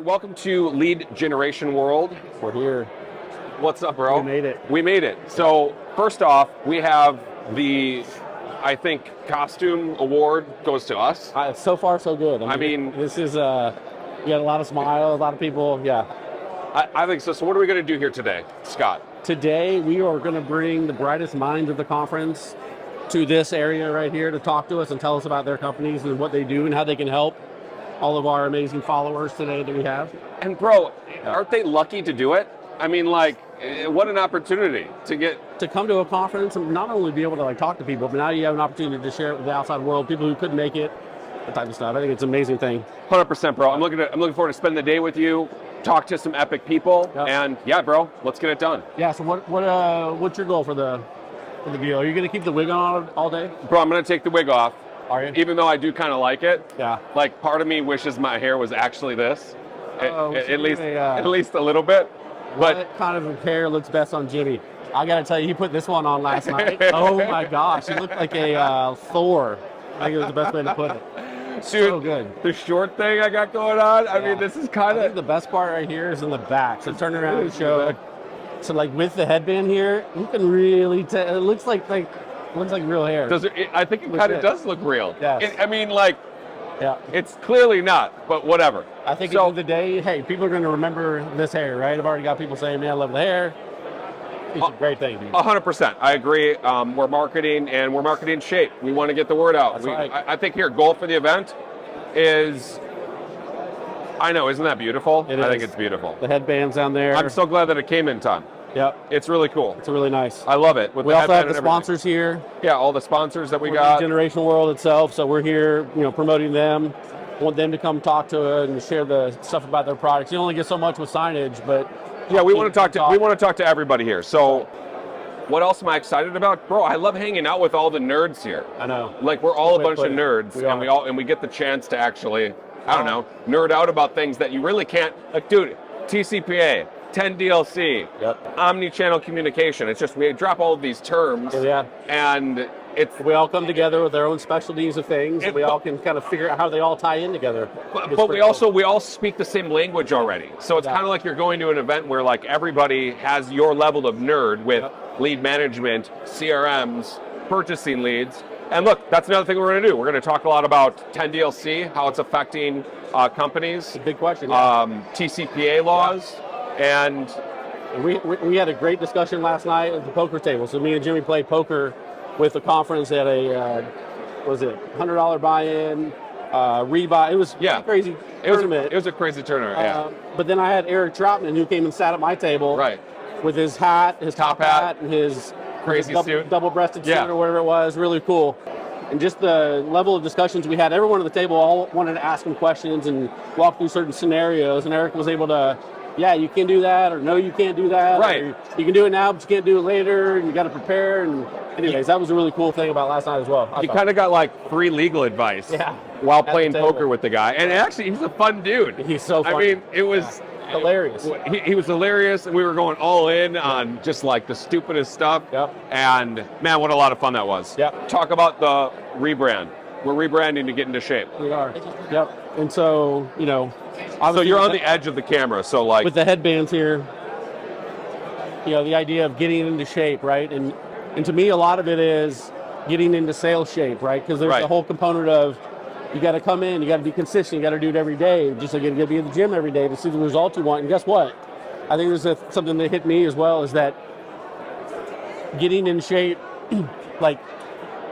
right, welcome to Lead Generation World. We're here. What's up, bro? We made it. We made it. So, first off, we have the, I think, costume award goes to us. So far, so good. I mean this is, we got a lot of smiles, a lot of people, yeah. I think so. So what are we going to do here today, Scott? Today, we are going to bring the brightest minds of the conference to this area right here to talk to us and tell us about their companies and what they do and how they can help all of our amazing followers today that we have. And bro, aren't they lucky to do it? I mean, like, what an opportunity to come to a conference and not only be able to like talk to people, but now you have an opportunity to share it with the outside world, people who couldn't make it, that type of stuff. I think it's an amazing thing. 100%, bro. I'm looking forward to spending the day with you, talk to some epic people, and yeah, bro, let's get it done. Yeah. So what's your goal for the deal? Are you going to keep the wig on all day? Bro, I'm going to take the wig off. Are you? Even though I do kind of like it. Yeah. Like, part of me wishes my hair was actually this, at least a little bit. But what kind of hair looks best on Jimmy? I got to tell you, he put this one on last night. Oh my gosh, he looked like a Thor. I think it was the best way to put it. Dude, so good. The short thing I got going on, I mean, this is kind of... the best part right here is in the back. So turn around and show. So like with the headband here, you can really tell. It looks like real hair. Does it? I think it kind of does look real. Yes. I mean, like, yeah. It's clearly not, but whatever. I think at the end of the day, hey, people are going to remember this hair, right? I've already got people saying, man, I love the hair. It's a great thing, dude. 100%. I agree. We're marketing, and we're marketing shape. We want to get the word out. That's right. I think here, goal for the event is, I know, isn't that beautiful? I think it's beautiful. The headbands down there. I'm so glad that it came in time. Yep. It's really cool. It's really nice. I love it. We also have the sponsors here. Yeah, all the sponsors that we got. Generation World itself, so we're here, promoting them. Want them to come talk to it and share the stuff about their products. You only get so much with signage, but yeah, we want to talk to everybody here. So, what else am I excited about, bro? I love hanging out with all the nerds here. I know. Like, we're all a bunch of nerds, and we get the chance to actually, I don't know, nerd out about things that you really can't. Like, dude, TCPA. 10 DLC, omni-channel communication. It's just we drop all of these terms, and we all come together with our own specialties of things. And we all can kind of figure out how they all tie in together. But we all speak the same language already. So it's kind of like you're going to an event where like everybody has your level of nerd with lead management, CRMs, purchasing leads. And look, that's another thing we're going to do. We're going to talk a lot about 10 DLC, how it's affecting companies. It's a big question. TCPA laws. And we had a great discussion last night at the poker table. So me and Jimmy played poker with the conference at a $100 buy-in, rebuy. It was crazy tournament. It was a crazy tournament. But then I had Eric Troutman who came and sat at my table, with his hat, his top hat, and his crazy suit, double-breasted suit or whatever it was. Really cool. And just the level of discussions we had. Everyone at the table all wanted to ask him questions and walk through certain scenarios, and Eric was able to. Yeah, you can do that, or no, you can't do that. Right. Or you can do it now, but you can't do it later, and you got to prepare. And anyways, that was a really cool thing about last night as well. You kind of got like free legal advice while playing poker with the guy. And actually, he's a fun dude. He's so fun. I mean, it was hilarious. He was hilarious, and we were going all in on just like the stupidest stuff. Yep. And man, what a lot of fun that was. Yep. Talk about the rebrand. We're rebranding to get into shape. We are. Yep. And so, so you're on the edge of the camera, so like with the headbands here, the idea of getting into shape, right? And to me, a lot of it is getting into sales shape, right? Because there's a whole component of you got to come in, you got to be consistent, you got to do it every day, just like you got to be at the gym every day to see the results you want. And guess what? I think there's something that hit me as well is that getting in shape, like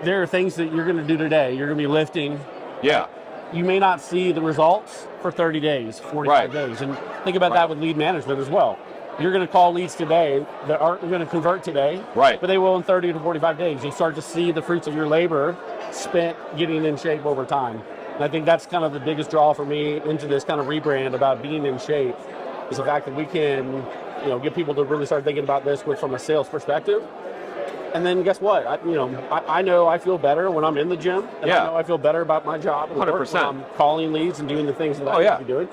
there are things that you're going to do today. You're going to be lifting. Yeah. You may not see the results for 30 days, 45 days. And think about that with lead management as well. You're going to call leads today that aren't going to convert today, but they will in 30 to 45 days. You'll start to see the fruits of your labor spent getting in shape over time. And I think that's kind of the biggest draw for me into this kind of rebrand about being in shape is the fact that we can, get people to really start thinking about this from a sales perspective. And then guess what? I know I feel better when I'm in the gym, and I know I feel better about my job. 100%. When I'm calling leads and doing the things that I need to be doing.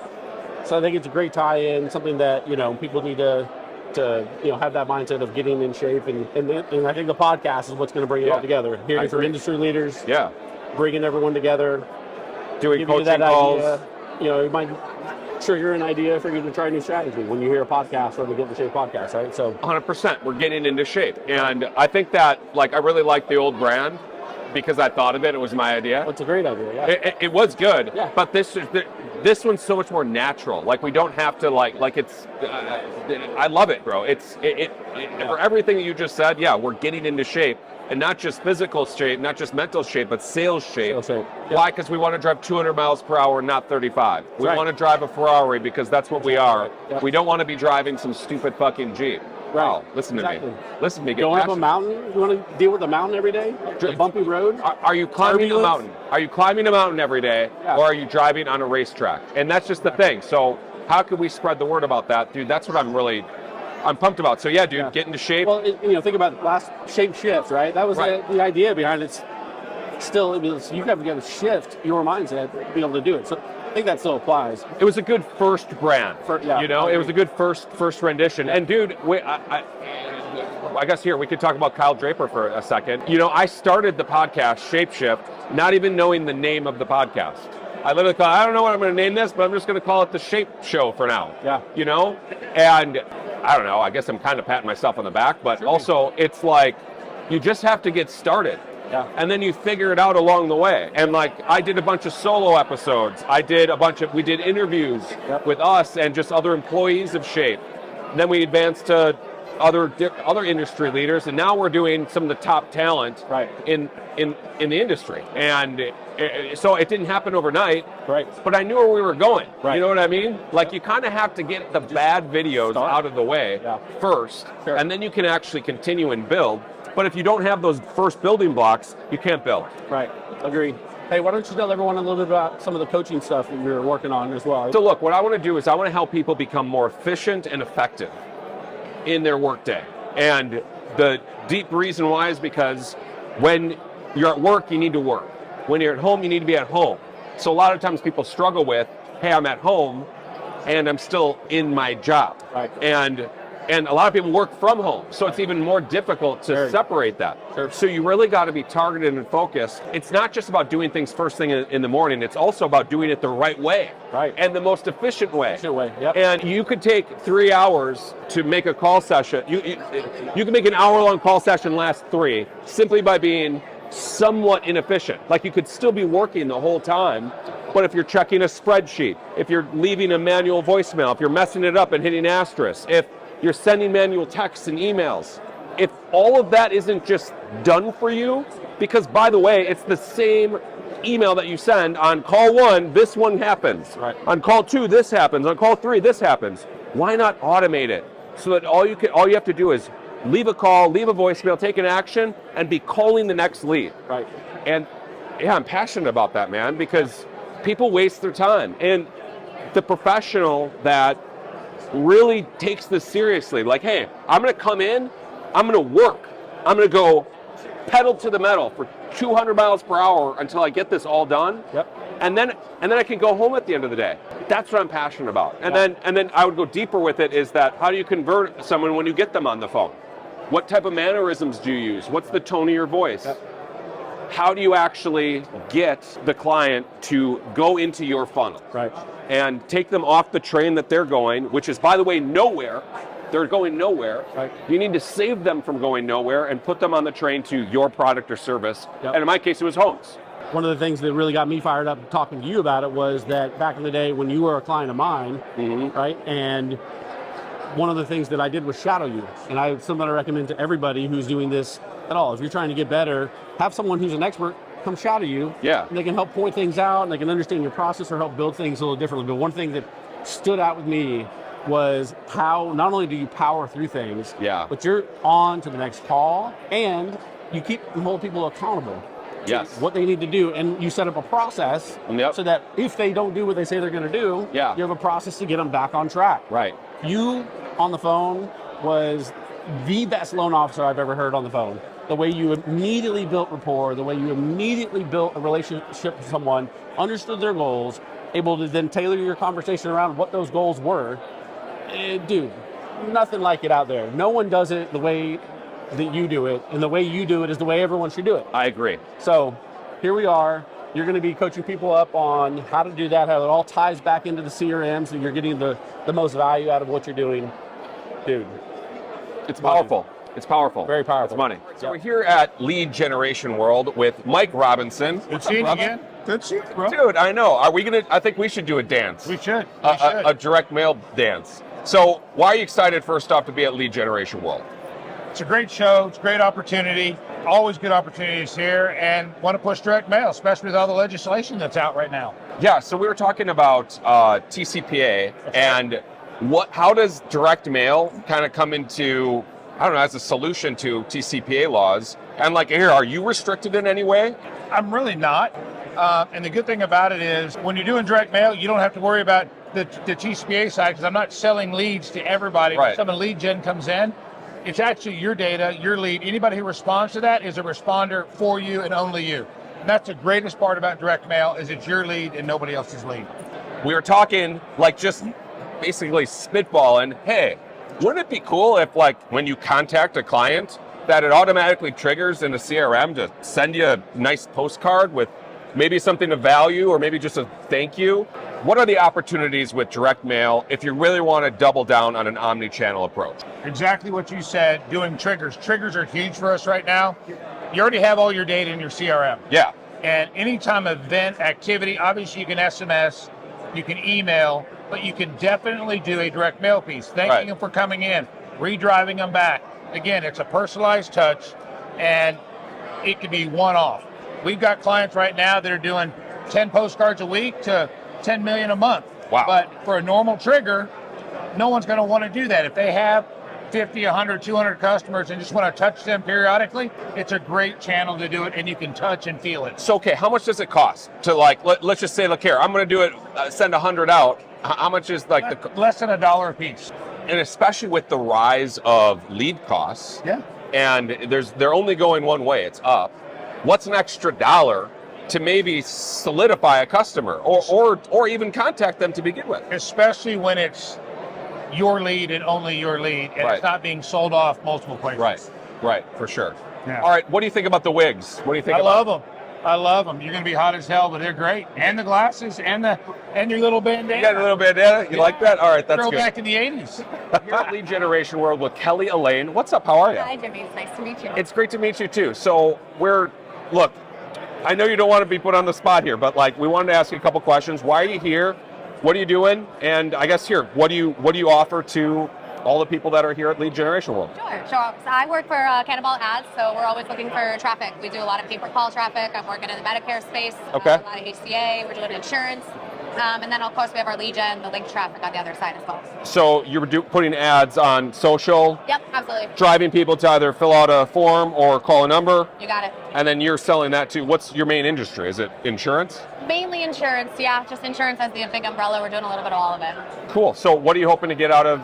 So I think it's a great tie-in, something that people need to have that mindset of getting in shape, and I think the podcast is what's going to bring it all together. Hearing from industry leaders, bringing everyone together, doing coaching calls. You might trigger an idea for you to try a new strategy when you hear a podcast or the Get in Shape podcast, right? So 100%, we're getting into shape. And I think that, like, I really like the old brand because I thought of it. It was my idea. It's a great idea, yeah. It was good, yeah. But this one's so much more natural. Like, we don't have to, like it's, I love it, bro. For everything that you just said, yeah, we're getting into shape. And not just physical shape, not just mental shape, but sales shape. Why? Because we want to drive 200 miles per hour, not 35. We want to drive a Ferrari because that's what we are. Yeah. We don't want to be driving some stupid fucking Jeep. Wow, listen to me. Listen to me. Going up a mountain? You want to deal with a mountain every day? The bumpy road? Are you climbing a mountain? Are you climbing a mountain every day, or are you driving on a racetrack? And that's just the thing. So how can we spread the word about that, dude? That's what I'm pumped about. So yeah, dude, get into shape. Well, think about the last shape shift, right? That was the idea behind it. Still, you have to shift your mindset to be able to do it. So I think that still applies. It was a good first brand. It was a good first rendition. And dude, I guess here we could talk about Kyle Draper for a second. I started the podcast Shapeshift, not even knowing the name of the podcast. I literally thought, I don't know what I'm going to name this, but I'm just going to call it the Shape Show for now. Yeah. And I don't know, I guess I'm kind of patting myself on the back, but also it's like, you just have to get started. Yeah. And then you figure it out along the way. And like, I did a bunch of solo episodes. We did interviews with us and just other employees of Shape. And then we advanced to other industry leaders, and now we're doing some of the top talent in the industry. And so it didn't happen overnight, but I knew where we were going. You know what I mean? Like, you kind of have to get the bad videos out of the way first, and then you can actually continue and build. But if you don't have those first building blocks, you can't build. Right, agreed. Hey, why don't you tell everyone a little bit about some of the coaching stuff that you're working on as well? So look, what I want to do is I want to help people become more efficient and effective in their workday. And the deep reason why is because when you're at work, you need to work. When you're at home, you need to be at home. So a lot of times people struggle with, hey, I'm at home and I'm still in my job. Right. And a lot of people work from home, so it's even more difficult to separate that. Sure. So you really got to be targeted and focused. It's not just about doing things first thing in the morning, it's also about doing it the right way. Right. And the most efficient way. Yep. And you could take 3 hours to make a call session. You can make an hour-long call session last 3 simply by being somewhat inefficient. Like, you could still be working the whole time, but if you're checking a spreadsheet, if you're leaving a manual voicemail, if you're messing it up and hitting asterisk, if you're sending manual texts and emails, if all of that isn't just done for you, because by the way, it's the same email that you send on call 1, this one happens. Right. On call 2, this happens. On call 3, this happens. Why not automate it so that all you have to do is leave a call, leave a voicemail, take an action, and be calling the next lead. Right. And yeah, I'm passionate about that, man, because people waste their time. And the professional that really takes this seriously, like, hey, I'm going to come in, I'm going to work, I'm going to go pedal to the metal for 200 miles per hour until I get this all done. Yep. And then I can go home at the end of the day. That's what I'm passionate about. And then I would go deeper with it, is that how do you convert someone when you get them on the phone? What type of mannerisms do you use? What's the tone of your voice? Yep. How do you actually get the client to go into your funnel? Right. And take them off the train that they're going, which is, by the way, nowhere. They're going nowhere. Right. You need to save them from going nowhere and put them on the train to your product or service. Yep. And in my case, it was homes. One of the things that really got me fired up talking to you about it was that back in the day when you were a client of mine, right? And one of the things that I did was shadow you. And I something I recommend to everybody who's doing this at all. If you're trying to get better, have someone who's an expert come shadow you. Yeah. And they can help point things out, and they can understand your process or help build things a little differently. But one thing that stood out with me was how not only do you power through things, but you're on to the next call, and you keep hold people accountable. Yes. What they need to do, and you set up a process so that if they don't do what they say they're going to do, you have a process to get them back on track. Right. You on the phone was the best loan officer I've ever heard on the phone. The way you immediately built rapport, the way you immediately built a relationship with someone, understood their goals, able to then tailor your conversation around what those goals were. Dude, nothing like it out there. No one does it the way that you do it, and the way you do it is the way everyone should do it. I agree. So here we are. You're going to be coaching people up on how to do that, how it all ties back into the CRM, so you're getting the most value out of what you're doing. Dude. It's powerful. It's powerful. Very powerful. It's money. So we're here at Lead Generation World with Mike Robinson. Good seeing you again. Good seeing you, bro. Dude, I know. Are we gonna? I think we should do a dance. We should. A direct mail dance. So why are you excited first off to be at Lead Generation World? It's a great show. It's a great opportunity. Always good opportunities here, and want to push direct mail, especially with all the legislation that's out right now. Yeah. So we were talking about TCPA and how does direct mail kind of come into, I don't know, as a solution to TCPA laws? And like, here, are you restricted in any way? I'm really not. And the good thing about it is when you're doing direct mail, you don't have to worry about the TCPA side, because I'm not selling leads to everybody. Right. When someone lead gen comes in, it's actually your data, your lead. Anybody who responds to that is a responder for you and only you. And that's the greatest part about direct mail, is it's your lead and nobody else's lead. We were talking like just basically spitballing, hey, wouldn't it be cool if like when you contact a client that it automatically triggers in the CRM to send you a nice postcard with maybe something of value or maybe just a thank you? What are the opportunities with direct mail if you really want to double down on an omni-channel approach? Exactly what you said, doing triggers. Triggers are huge for us right now. You already have all your data in your CRM. Yeah. And anytime event activity, obviously you can SMS, you can email, but you can definitely do a direct mail piece. Thanking them for coming in, redriving them back. Again, it's a personalized touch, and it can be one-off. We've got clients right now that are doing 10 postcards a week to 10 million a month. Wow. But for a normal trigger, no one's going to want to do that. If they have 50, 100, 200 customers and just want to touch them periodically, it's a great channel to do it, and you can touch and feel it. So, okay, how much does it cost to like, let's just say, look here, I'm going to do it, send 100 out. How much is like less than $1 a piece? And especially with the rise of lead costs, yeah, and they're only going one way, it's up. What's an extra $1 to maybe solidify a customer or even contact them to begin with? Especially when it's your lead and only your lead, and it's not being sold off multiple places. Right, for sure. Yeah. All right, what do you think about the wigs? What do you think? I love them. You're going to be hot as hell, but they're great. And the glasses and your little bandana. You got a little bandana? You like that? All right, that's good. Back in the 80s. You're at Lead Generation World with Kelly Elaine. What's up? How are you? Hi, Jimmy. It's nice to meet you. It's great to meet you too. So look, I know you don't want to be put on the spot here, but like we wanted to ask you a couple questions. Why are you here? What are you doing? And I guess here, what do you offer to all the people that are here at Lead Generation World? Sure. So I work for Cannaball ads, so we're always looking for traffic. We do a lot of pay-per-call traffic. I'm working in the Medicare space. Okay. A lot of HCA. We're doing insurance. And then, of course, we have our lead gen, the link traffic on the other side as well. So you're putting ads on social? Yep, absolutely. Driving people to either fill out a form or call a number? You got it. And then you're selling that to, what's your main industry? Is it insurance? Mainly insurance, yeah. Just insurance as the big umbrella. We're doing a little bit of all of it. Cool. So what are you hoping to get out of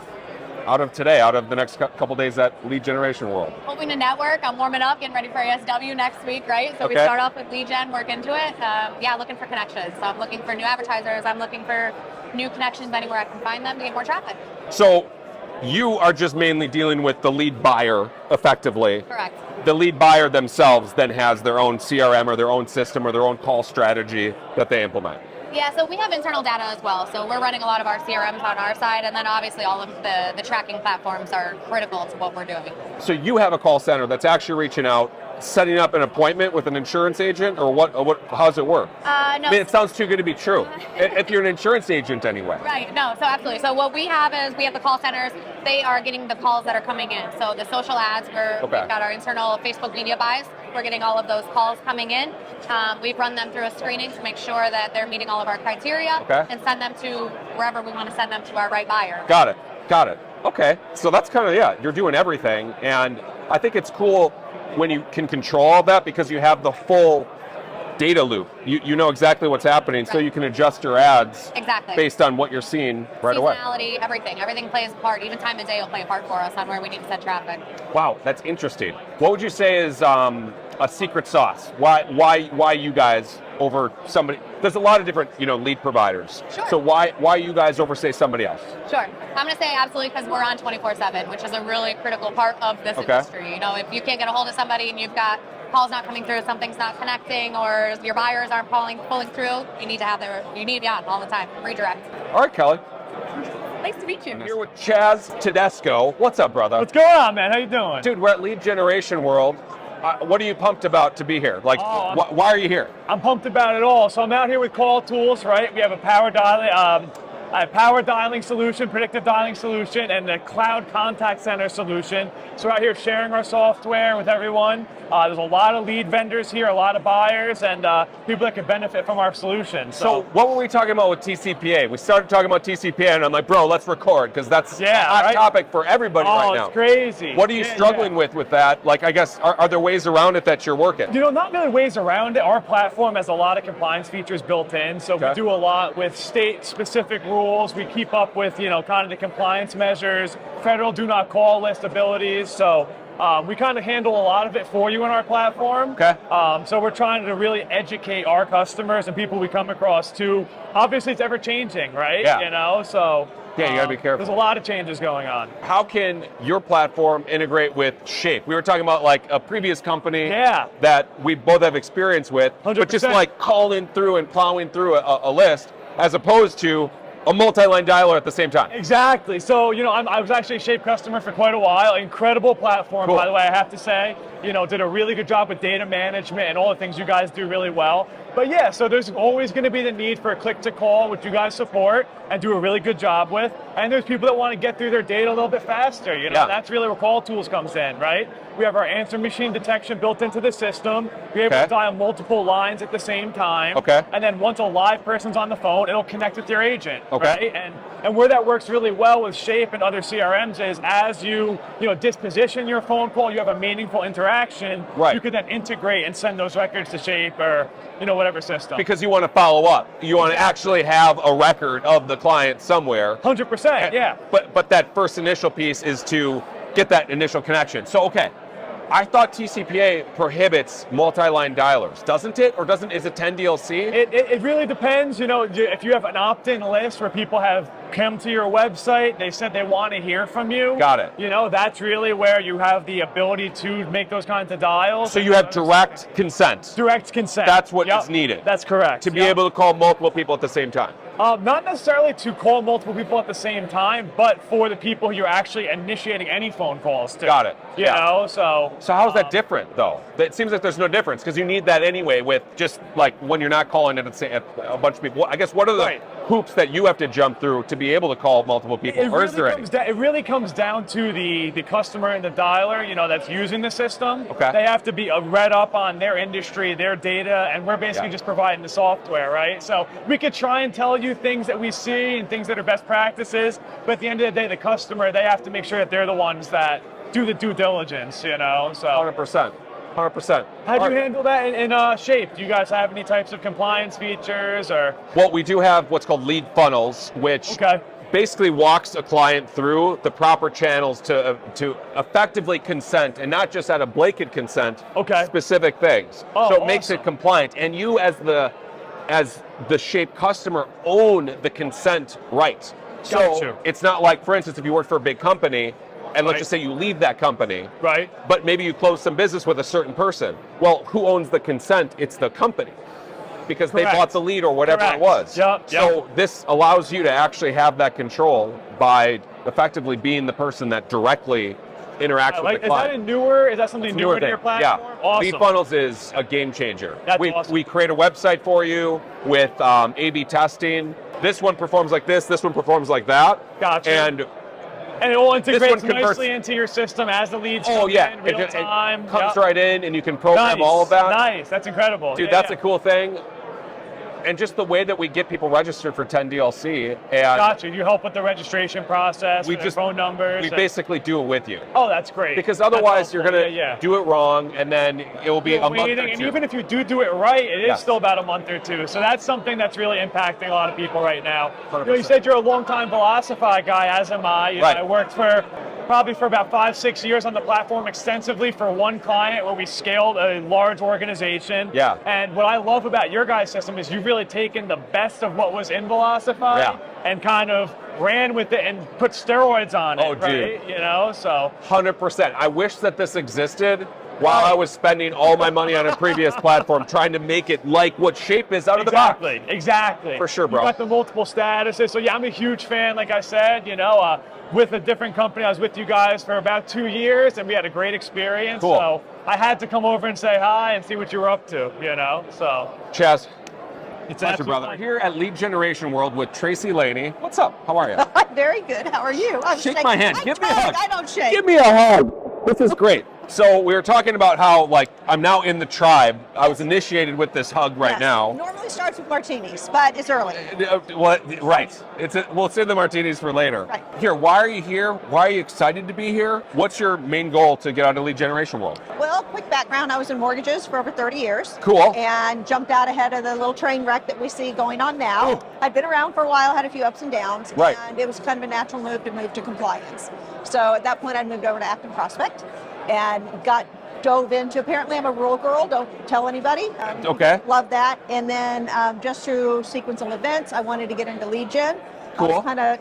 today, out of the next couple days at Lead Generation World? Hoping to network. I'm warming up, getting ready for ASW next week, right? So we start off with lead gen, work into it. Looking for connections. So I'm looking for new advertisers. I'm looking for new connections anywhere I can find them to get more traffic. So you are just mainly dealing with the lead buyer effectively. Correct. The lead buyer themselves then has their own CRM or their own system or their own call strategy that they implement. Yeah, so we have internal data as well. So we're running a lot of our CRMs on our side, and then obviously all of the tracking platforms are critical to what we're doing. So you have a call center that's actually reaching out, setting up an appointment with an insurance agent, or what? How does it work? No. I mean, it sounds too good to be true. If you're an insurance agent anyway. Right, no, so absolutely. So what we have is we have the call centers. They are getting the calls that are coming in. So the social ads, we've got our internal Facebook media buys. We're getting all of those calls coming in. We've run them through a screening to make sure that they're meeting all of our criteria and send them to wherever we want to send them to our right buyer. Got it. Okay, so that's kind of, you're doing everything. And I think it's cool when you can control all that because you have the full data loop. You know exactly what's happening, so you can adjust your ads based on what you're seeing right away. Seasonality, everything plays a part. Even time of day will play a part for us on where we need to send traffic. Wow, that's interesting. What would you say is a secret sauce? Why you guys over somebody? There's a lot of different lead providers. Sure. So why you guys over say somebody else? Sure. I'm going to say absolutely because we're on 24/7, which is a really critical part of this industry. If you can't get a hold of somebody and you've got call's not coming through, something's not connecting, or your buyers aren't pulling through, you need to be on all the time. Redirect. All right, Kelly. Nice to meet you. I'm here with Chaz Tedesco. What's up, brother? What's going on, man? How you doing? Dude, we're at Lead Generation World. What are you pumped about to be here? Like, why are you here? I'm pumped about it all. So I'm out here with CallTools, right? We have a power dialing solution, predictive dialing solution, and a cloud contact center solution. So we're out here sharing our software with everyone. There's a lot of lead vendors here, a lot of buyers, and people that can benefit from our solution. So what were we talking about with TCPA? We started talking about TCPA, and I'm like, bro, let's record, because that's a hot topic for everybody right now. Oh, it's crazy. What are you struggling with that? Like, I guess, are there ways around it that you're working? You know, not really ways around it. Our platform has a lot of compliance features built in, so we do a lot with state-specific rules. We keep up with, kind of the compliance measures, federal do not call list abilities. So we kind of handle a lot of it for you in our platform. Okay. So we're trying to really educate our customers and people we come across too. Obviously, it's ever changing, right? Yeah. So yeah, you gotta be careful. There's a lot of changes going on. How can your platform integrate with Shape? We were talking about like a previous company that we both have experience with, 100%. but just like calling through and plowing through a list, as opposed to a multi-line dialer at the same time. Exactly. So, I was actually a Shape customer for quite a while. Incredible platform, by the way, I have to say. Did a really good job with data management and all the things you guys do really well. But yeah, so there's always going to be the need for a click-to-call, which you guys support and do a really good job with. And there's people that want to get through their data a little bit faster. That's really where CallTools comes in, right? We have our answer machine detection built into the system. We're able to dial multiple lines at the same time. Okay. And then once a live person's on the phone, it'll connect with your agent. Okay. Right? And where that works really well with Shape and other CRMs is as you disposition your phone call, you have a meaningful interaction. Right. You can then integrate and send those records to Shape or whatever system. Because you want to follow up. You want to actually have a record of the client somewhere. 100%, yeah. But that first initial piece is to get that initial connection. So, okay. I thought TCPA prohibits multi-line dialers, doesn't it? Or is it 10 DLC? It really depends. If you have an opt-in list where people have come to your website, they said they want to hear from you. Got it. That's really where you have the ability to make those kinds of dials. So you have direct consent. Direct consent. That's what is needed. That's correct. To be able to call multiple people at the same time. Not necessarily to call multiple people at the same time, but for the people you're actually initiating any phone calls to. Got it. So how is that different, though? It seems like there's no difference, because you need that anyway with just like when you're not calling at a bunch of people. I guess what are the hoops that you have to jump through to be able to call multiple people, or is there any? It really comes down to the customer and the dialer, that's using the system. Okay. They have to be read up on their industry, their data, and we're basically just providing the software, right? So we could try and tell you things that we see and things that are best practices, but at the end of the day, the customer, they have to make sure that they're the ones that do the due diligence, so. 100%. 100%. How do you handle that in Shape? Do you guys have any types of compliance features or? Well, we do have what's called lead funnels, which basically walks a client through the proper channels to effectively consent, and not just out of blanket consent, specific things. So it makes it compliant. And you as the Shape customer own the consent rights. So it's not like, for instance, if you work for a big company, and let's just say you leave that company, but maybe you close some business with a certain person. Well, who owns the consent? It's the company, because they bought the lead or whatever it was. So this allows you to actually have that control by effectively being the person that directly interacts with the client. Is that something newer to your platform? Yeah. Awesome. Lead funnels is a game changer. We create a website for you with A/B testing. This one performs like this one performs like that. Gotcha. And it all integrates nicely into your system as the leads come in real time. It comes right in, and you can program all of that. Nice, that's incredible. Dude, that's a cool thing. And just the way that we get people registered for 10 DLC. And gotcha. You help with the registration process, with their phone numbers. We basically do it with you. Oh, that's great. Because otherwise you're going to do it wrong, and then it will be a month or two. And even if you do it right, it is still about a month or two. So that's something that's really impacting a lot of people right now. You said you're a long-time Velocify guy, as am I. I worked for about 5-6 years on the platform extensively for one client where we scaled a large organization. Yeah. And what I love about your guys' system is you've really taken the best of what was in Velocify and kind of ran with it and put steroids on it. Oh, dude. Right? So 100%. I wish that this existed while I was spending all my money on a previous platform trying to make it like what Shape is out of the box. Exactly. For sure, bro. You got the multiple statuses. So yeah, I'm a huge fan, like I said, with a different company. I was with you guys for about 2 years, and we had a great experience. Cool. So I had to come over and say hi and see what you were up to, so. Chaz. It's pleasure, brother. We're here at Lead Generation World with Tracy, Laney. What's up? How are you? I'm very good. How are you? Shake my hand. Give me a hug. I don't shake. Give me a hug. This is great. So we were talking about how, I'm now in the tribe. I was initiated with this hug right now. Normally starts with martinis, but it's early. Right. It's in the martinis for later. Right. Here, why are you here? Why are you excited to be here? What's your main goal to get out of Lead Generation World? Well, quick background. I was in mortgages for over 30 years. Cool. And jumped out ahead of the little train wreck that we see going on now. Oh. I'd been around for a while, had a few ups and downs. Right. And it was kind of a natural move to compliance. So at that point, I moved over to Active Prospect and dove into, apparently I'm a rural girl, don't tell anybody. Okay. Love that. And then just through sequence of events, I wanted to get into lead gen. Cool. I was kind of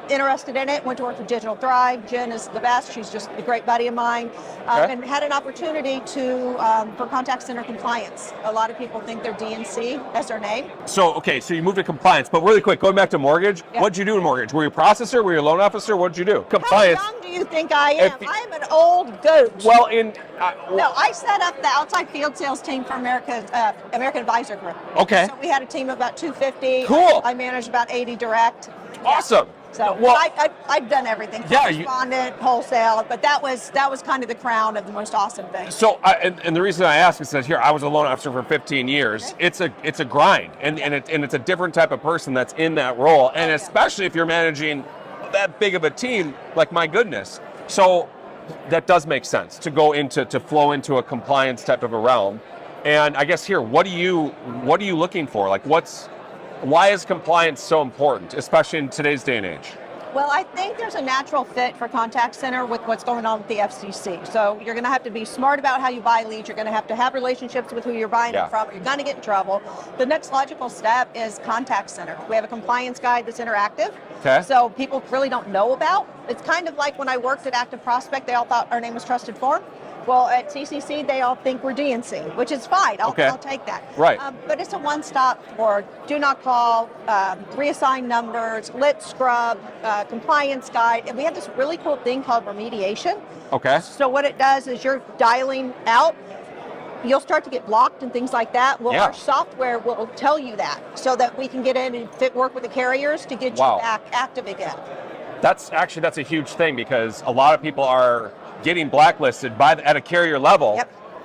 interested in it, went to work for Digital Thrive. Jen is the best. She's just a great buddy of mine. And had an opportunity for contact center compliance. A lot of people think they're DNC as their name. So you moved to compliance, but really quick, going back to mortgage, What'd you do in mortgage? Were you a processor? Were you a loan officer? What'd you do? Compliance. How young do you think I am? I'm an old goat. Well, no, I set up the outside field sales team for American Advisor Group. Okay. So we had a team of about 250. Cool. I managed about 80 direct. Awesome. So I've done everything. Yeah, correspondent, wholesale, but that was kind of the crown of the most awesome thing. So and the reason I ask is that here I was a loan officer for 15 years. Okay. It's a grind, and it's a different type of person that's in that role, and especially if you're managing that big of a team, like my goodness. So that does make sense to go to flow into a compliance type of a realm. And I guess here, what are you looking for? Why is compliance so important, especially in today's day and age? Well, I think there's a natural fit for contact center with what's going on with the FCC. So you're going to have to be smart about how you buy leads. You're going to have relationships with who you're buying it from. You're going to get in trouble. The next logical step is contact center. We have a compliance guide that's interactive. Okay. So people really don't know about. It's kind of like when I worked at Active Prospect, they all thought our name was Trusted Form. Well, at CCC, they all think we're DNC, which is fine. I'll take that. Right. But it's a one-stop for do not call, reassign numbers, lit scrub, compliance guide. And we have this really cool thing called remediation. Okay. So what it does is you're dialing out, you'll start to get blocked and things like that. Well, our software will tell you that so that we can get in and work with the carriers to get you back active again. That's a huge thing because a lot of people are getting blacklisted at a carrier level,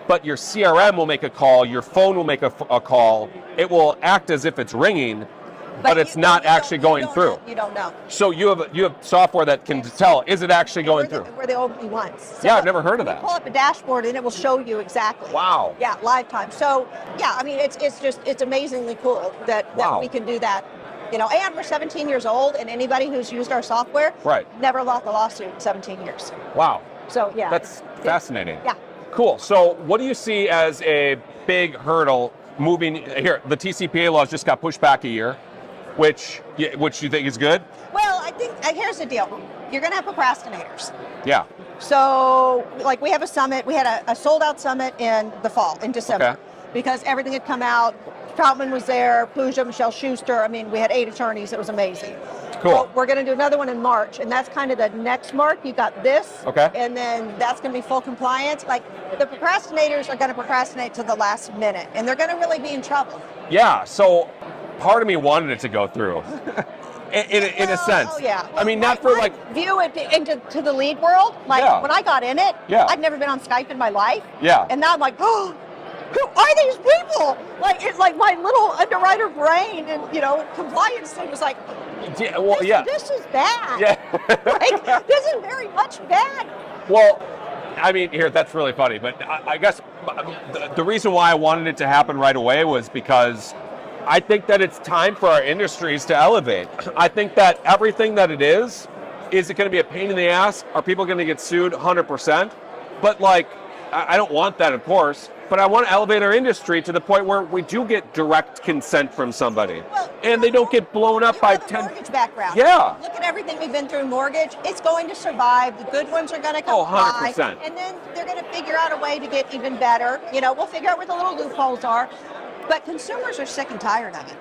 but your CRM will make a call, your phone will make a call, it will act as if it's ringing, but it's not actually going through. You don't know. So you have software that can tell, is it actually going through? We're the only ones. So I've never heard of that. Pull up a dashboard and it will show you exactly. Wow. Yeah, live time. So it's amazingly cool that we can do that. And we're 17 years old, and anybody who's used our software never lost a lawsuit in 17 years. Wow. So that's fascinating. Yeah. Cool. So what do you see as a big hurdle moving here? The TCPA laws just got pushed back a year, which you think is good? Well, I think here's the deal. You're going to have procrastinators. Yeah. So we have a summit. We had a sold out summit in the fall, in December, because everything had come out. Troutman was there, Pooja, Michelle Schuster. I mean, we had 8 attorneys. It was amazing. Cool. So we're going to do another one in March, and that's kind of the next mark. You got this, and then that's going to be full compliance. The procrastinators are going to procrastinate to the last minute, and they're going to really be in trouble. Yeah. So part of me wanted it to go through, in a sense. Oh yeah. Well, I mean, not for view it into the lead world. When I got in it, I'd never been on Skype in my life. Yeah. And now I'm like, oh. Who are these people? It's like my little underwriter brain and compliance thing was like, this is bad. Yeah. This is very much bad. Well, I mean, that's really funny, but I guess the reason why I wanted it to happen right away was because I think that it's time for our industries to elevate. I think that everything that it is it going to be a pain in the ass? Are people going to get sued 100%? But I don't want that, of course. But I want to elevate our industry to the point where we do get direct consent from somebody, and they don't get blown up by 10. Mortgage background. Yeah. Look at everything we've been through in mortgage. It's going to survive. The good ones are going to come 100%. by, and then they're going to figure figure out a way to get even better. We'll figure out where the little loopholes are. But consumers are sick and tired of it.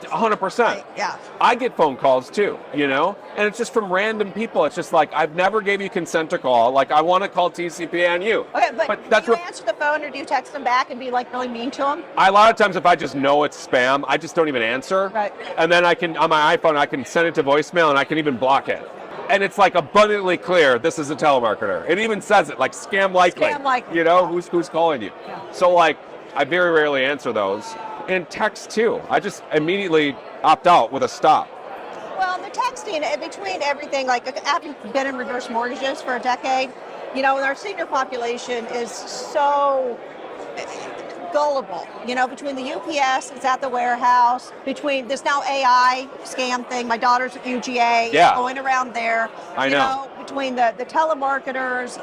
100%. Yeah. I get phone calls too, and it's just from random people. It's just like, I've never gave you consent to call. Like, I want to call TCPA on you. Okay, but that's do you answer the phone or do you text them back and be like really mean to them? A lot of times, if I just know it's spam, I just don't even answer. Right. And then I can, on my iPhone, I can send it to voicemail and I can even block it. And it's like abundantly clear, this is a telemarketer. It even says it, like scam likely. Scam likely. Who's calling you? Yeah. So like, I very rarely answer those. And text too. I just immediately opt out with a stop. Well, the texting, between everything, like having been in reverse mortgages for a decade, our senior population is so gullible. Between the UPS, it's at the warehouse, between this now AI scam thing, my daughter's at UGA, going around there. I know. Between the telemarketers,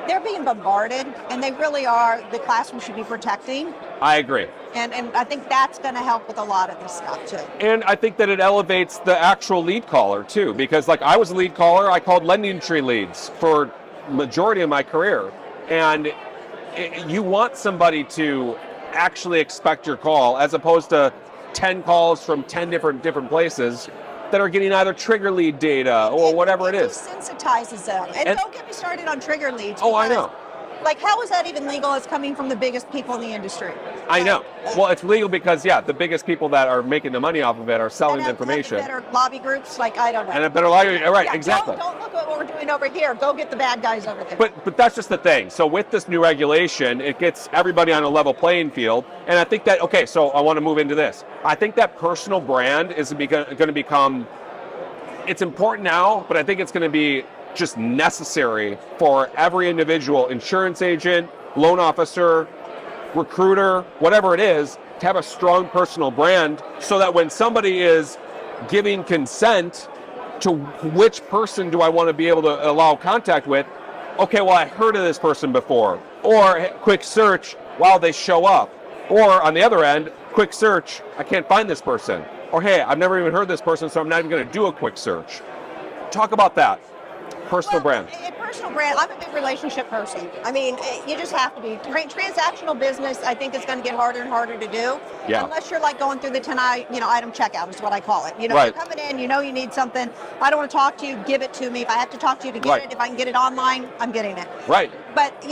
they're being bombarded, and they really are the class we should be protecting. I agree. And I think that's going to help with a lot of this stuff too. And I think that it elevates the actual lead caller too, because like I was a lead caller, I called lending tree leads for majority of my career, and you want somebody to actually expect your call as opposed to 10 calls from 10 different places that are getting either trigger lead data or whatever it is. Desensitizes them. And don't get me started on trigger leads. Oh, I know. Like, how is that even legal? It's coming from the biggest people in the industry. I know. Well, it's legal because, the biggest people that are making the money off of it are selling information. And better lobby groups, like, I don't know. And a better lobby, right, exactly. Don't look at what we're doing over here. Go get the bad guys over there. But that's just the thing. So with this new regulation, it gets everybody on a level playing field. And I think that, okay, so I want to move into this. I think that personal brand is going to become, it's important now, but I think it's going to be just necessary for every individual, insurance agent, loan officer, recruiter, whatever it is, to have a strong personal brand so that when somebody is giving consent to which person do I want to be able to allow contact with, okay, well, I heard of this person before, or quick search while they show up, or on the other end, quick search, I can't find this person, or hey, I've never even heard this person, so I'm not even going to do a quick search. Talk about that. Personal brand. Personal brand, I'm a big relationship person. You just have to be. Transactional business, I think, is going to get harder and harder to do. Yeah. Unless you're like going through the 10 item checkout is what I call it. Right. You're coming in, you need something. I don't want to talk to you, give it to me. If I have to talk to you to get it, if I can get it online, I'm getting it. Right. But,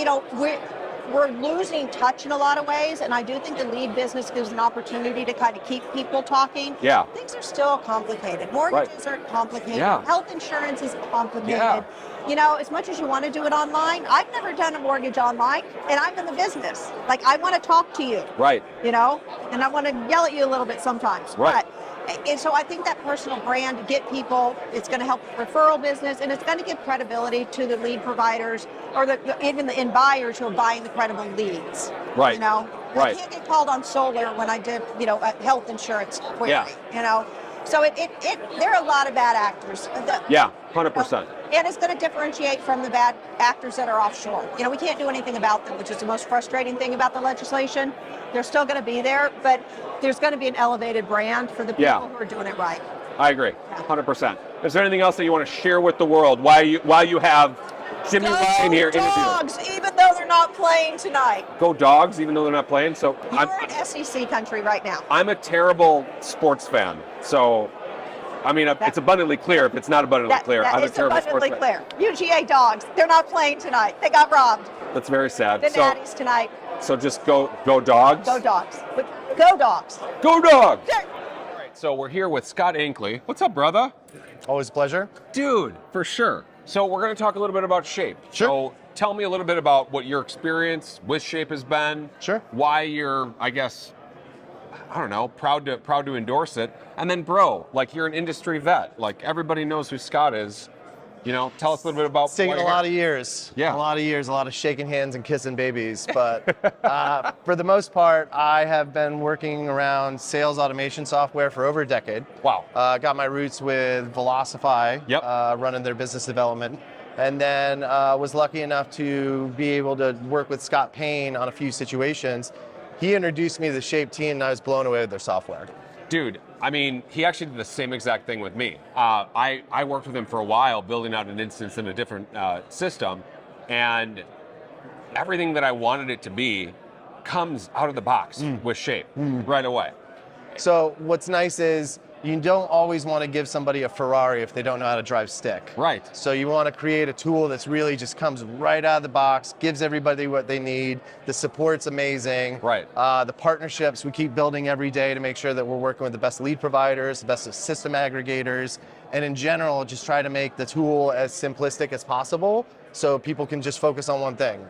we're losing touch in a lot of ways, and I do think the lead business gives an opportunity to kind of keep people talking. Yeah. Things are still complicated. Mortgages are complicated. Yeah. Health insurance is complicated. Yeah. As much as you want to do it online, I've never done a mortgage online, and I'm in the business. Like, I want to talk to you. Right. And I want to yell at you a little bit sometimes. Right. And so I think that personal brand to get people, it's going to help referral business, and it's going to give credibility to the lead providers or even the end buyers who are buying the credible leads. Right. I can't get called on solar when I did, a health insurance query. Yeah. So there are a lot of bad actors. 100%. And it's going to differentiate from the bad actors that are offshore. We can't do anything about them, which is the most frustrating thing about the legislation. They're still going to be there, but there's going to be an elevated brand for the people who are doing it right. I agree, 100%. Is there anything else that you want to share with the world while you have Jimi and here interviewing? Dogs, even though they're not playing tonight. Go Dogs, even though they're not playing. So You're in SEC country right now. I'm a terrible sports fan, so. It's abundantly clear. If it's not abundantly clear, I'm a terrible sports fan. It's abundantly clear. UGA Dogs, they're not playing tonight. They got robbed. That's very sad. The Natties tonight. So just go Dogs? Go Dogs. Go Dogs. Go Dogs! Yeah. All right, so we're here with Scott Ankley. What's up, brother? Always a pleasure. Dude, for sure. So we're going to talk a little bit about Shape. Sure. So tell me a little bit about what your experience with Shape has been. Sure. Why you're, proud to endorse it. And then, bro, you're an industry vet. Everybody knows who Scott is. Tell us a little bit about. It's taken a lot of years. Yeah. A lot of shaking hands and kissing babies. But for the most part, I have been working around sales automation software for over a decade. Wow. Got my roots with Velocify, running their business development. And then was lucky enough to be able to work with Scott Payne on a few situations. He introduced me to the Shape team, and I was blown away with their software. Dude, he actually did the same exact thing with me. I worked with him for a while, building out an instance in a different system, and everything that I wanted it to be comes out of the box with Shape right away. So what's nice is you don't always want to give somebody a Ferrari if they don't know how to drive stick. Right. So you want to create a tool that's really just comes right out of the box, gives everybody what they need. The support's amazing. Right. The partnerships we keep building every day to make sure that we're working with the best lead providers, the best system aggregators, and in general, just try to make the tool as simplistic as possible so people can just focus on one thing.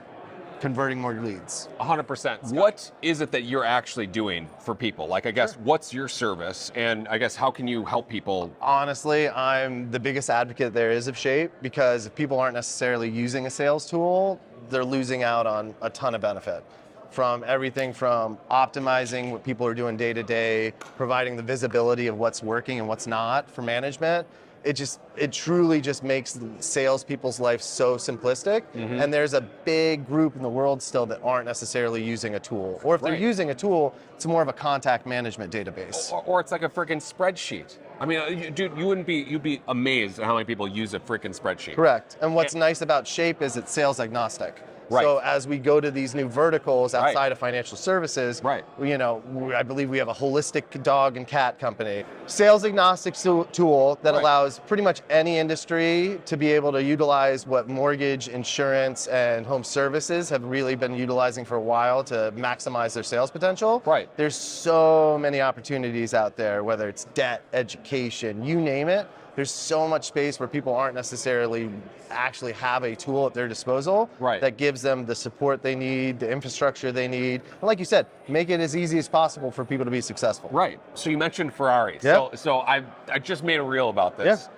Converting more leads. 100%. What is it that you're actually doing for people? Like, I guess, what's your service? And I guess, how can you help people? Honestly, I'm the biggest advocate there is of Shape, because if people aren't necessarily using a sales tool, they're losing out on a ton of benefit. From everything from optimizing what people are doing day to day, providing the visibility of what's working and what's not for management. It truly just makes salespeople's life so simplistic. And there's a big group in the world still that aren't necessarily using a tool. Or if they're using a tool, it's more of a contact management database. Or it's like a freaking spreadsheet. I mean, dude, you'd be amazed at how many people use a freaking spreadsheet. Correct. And what's nice about Shape is it's sales agnostic. Right. So as we go to these new verticals outside of financial services, I believe we have a holistic dog and cat company. Sales agnostic tool that allows pretty much any industry to be able to utilize what mortgage, insurance, and home services have really been utilizing for a while to maximize their sales potential. Right. There's so many opportunities out there, whether it's debt, education, you name it. There's so much space where people aren't necessarily actually have a tool at their disposal that gives them the support they need, the infrastructure they need. And like you said, make it as easy as possible for people to be successful. Right. So you mentioned Ferrari. Yep. So I just made a reel about this.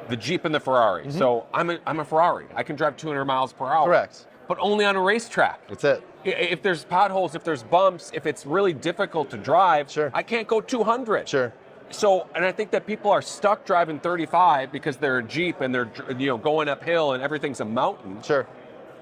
The Jeep and the Ferrari. So I'm a Ferrari. I can drive 200 miles per hour. Correct. But only on a racetrack. That's it. If there's potholes, if there's bumps, if it's really difficult to drive, I can't go 200. Sure. So, and I think that people are stuck driving 35 because they're a Jeep and they're going uphill and everything's a mountain. Sure.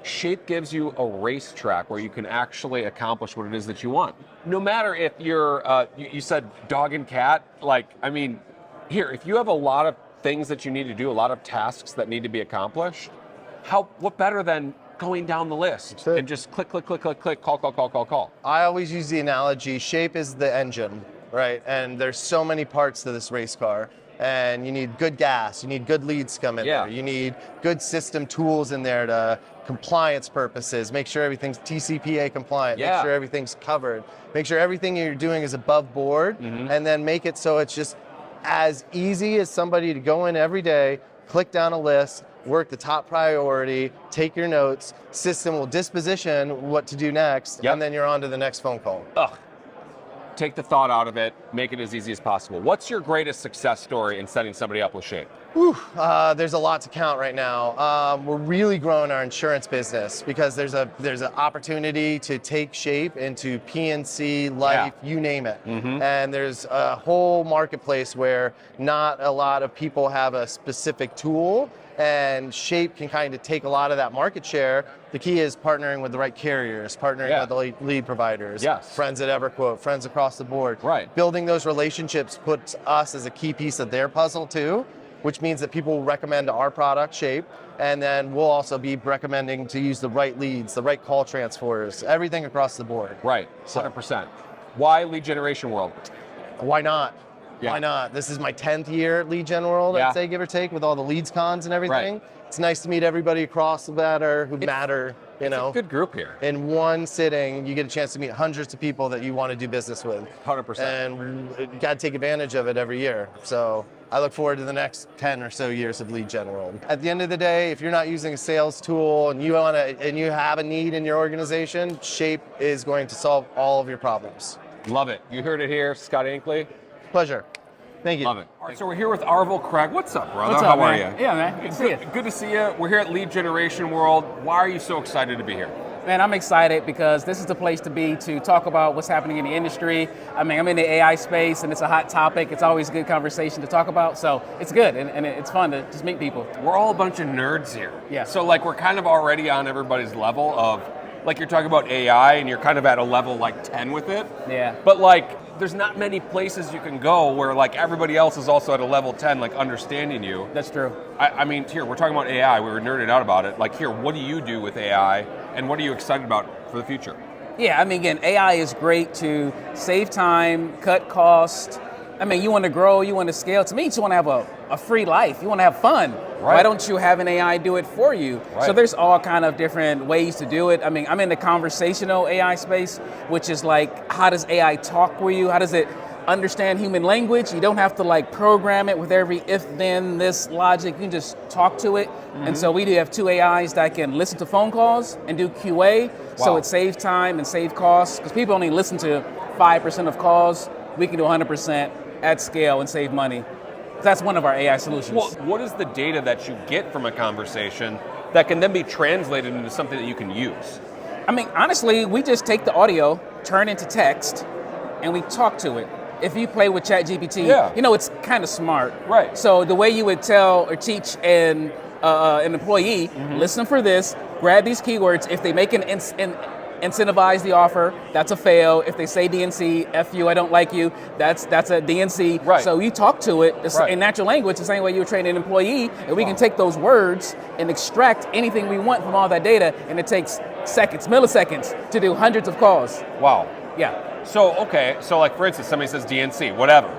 Shape gives you a racetrack where you can actually accomplish what it is that you want. No matter if you're, you said dog and cat, if you have a lot of things that you need to do, a lot of tasks that need to be accomplished, what better than going down the list and just click, call. I always use the analogy, Shape is the engine. Right, and there's so many parts to this race car, and you need good gas, you need good leads come in there, you need good system tools in there to compliance purposes, make sure everything's TCPA compliant, make sure everything's covered, make sure everything you're doing is above board, and then make it so it's just as easy as somebody to go in every day, click down a list, work the top priority, take your notes, system will disposition what to do next, and then you're on to the next phone call. Take the thought out of it, make it as easy as possible. What's your greatest success story in setting somebody up with Shape? There's a lot to count right now. We're really growing our insurance business because there's an opportunity to take Shape into P&C, life, you name it. And there's a whole marketplace where not a lot of people have a specific tool, and Shape can kind of take a lot of that market share. The key is partnering with the right carriers, partnering with the lead providers, friends at EverQuote, friends across the board. Building those relationships puts us as a key piece of their puzzle too, which means that people will recommend our product, Shape, and then we'll also be recommending to use the right leads, the right call transfers, everything across the board. Right, 100%. Why lead generation world? Why not? Why not? This is my 10th year at Lead Gen World, I'd say, give or take, with all the leads cons and everything. It's nice to meet everybody across the matter who matter, It's a good group here. In one sitting, you get a chance to meet hundreds of people that you want to do business with. 100%. And you got to take advantage of it every year. So I look forward to the next 10 or so years of Lead Gen World. At the end of the day, if you're not using a sales tool and you have a need in your organization, Shape is going to solve all of your problems. Love it. You heard it here, Scott Ankley. Pleasure. Thank you. Love it. All right, so we're here with Arvell Craig. What's up, brother? What's How up, are man? you? Yeah, man. Good to see you. Good to see you. We're here at Lead Generation World. Why are you so excited to be here? Man, I'm excited because this is the place to be to talk about what's happening in the industry. I mean, I'm in the AI space and it's a hot topic. It's always a good conversation to talk about. So it's good and it's fun to just meet people. We're all a bunch of nerds here. Yeah. So we're kind of already on everybody's level of, you're talking about AI and you're kind of at a level 10 with it. Yeah. But there's not many places you can go where everybody else is also at a level 10, understanding you. That's true. I mean, here, we're talking about AI. We were nerded out about it. Here, what do you do with AI? And what are you excited about for the future? Yeah, I mean, again, AI is great to save time, cut costs. I mean, you want to grow, you want to scale. To me, you just want to have a free life. You want to have fun. Right. Why don't you have an AI do it for you? Right. So there's all kind of different ways to do it. I mean, I'm in the conversational AI space, which is like, how does AI talk with you? How does it understand human language? You don't have to like program it with every if, then, this logic. You can just talk to it. Mm-hmm. And so we do have 2 AIs that can listen to phone calls and do QA. Wow. So it saves time and save costs, because people only listen to 5% of calls. We can do 100% at scale and save money. That's one of our AI solutions. Well, what is the data that you get from a conversation that can then be translated into something that you can use? I mean, honestly, we just take the audio, turn into text, and we talk to it. If you play with ChatGPT, you know, it's kind of smart. Right. So the way you would tell or teach an employee, listen for this, grab these keywords. If they make incentivize the offer, that's a fail. If they say DNC, F you, I don't like you, that's a DNC. Right. So you talk to it in natural language, the same way you would train an employee, and we can take those words and extract anything we want from all that data, and it takes seconds, milliseconds, to do hundreds of calls. Wow. Yeah. So, okay, so like for instance, somebody says DNC, whatever.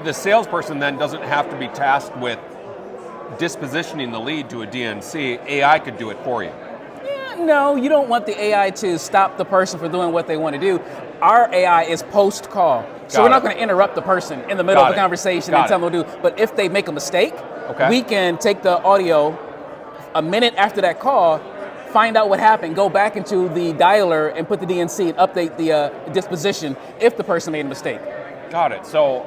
The salesperson then doesn't have to be tasked with dispositioning the lead to a DNC. AI could do it for you. No, you don't want the AI to stop the person from doing what they want to do. Our AI is post-call. So we're not going to interrupt the person in the middle of the conversation and tell them to do. But if they make a mistake, we can take the audio a minute after that call, find out what happened, go back into the dialer and put the DNC and update the disposition if the person made a mistake. Got it. So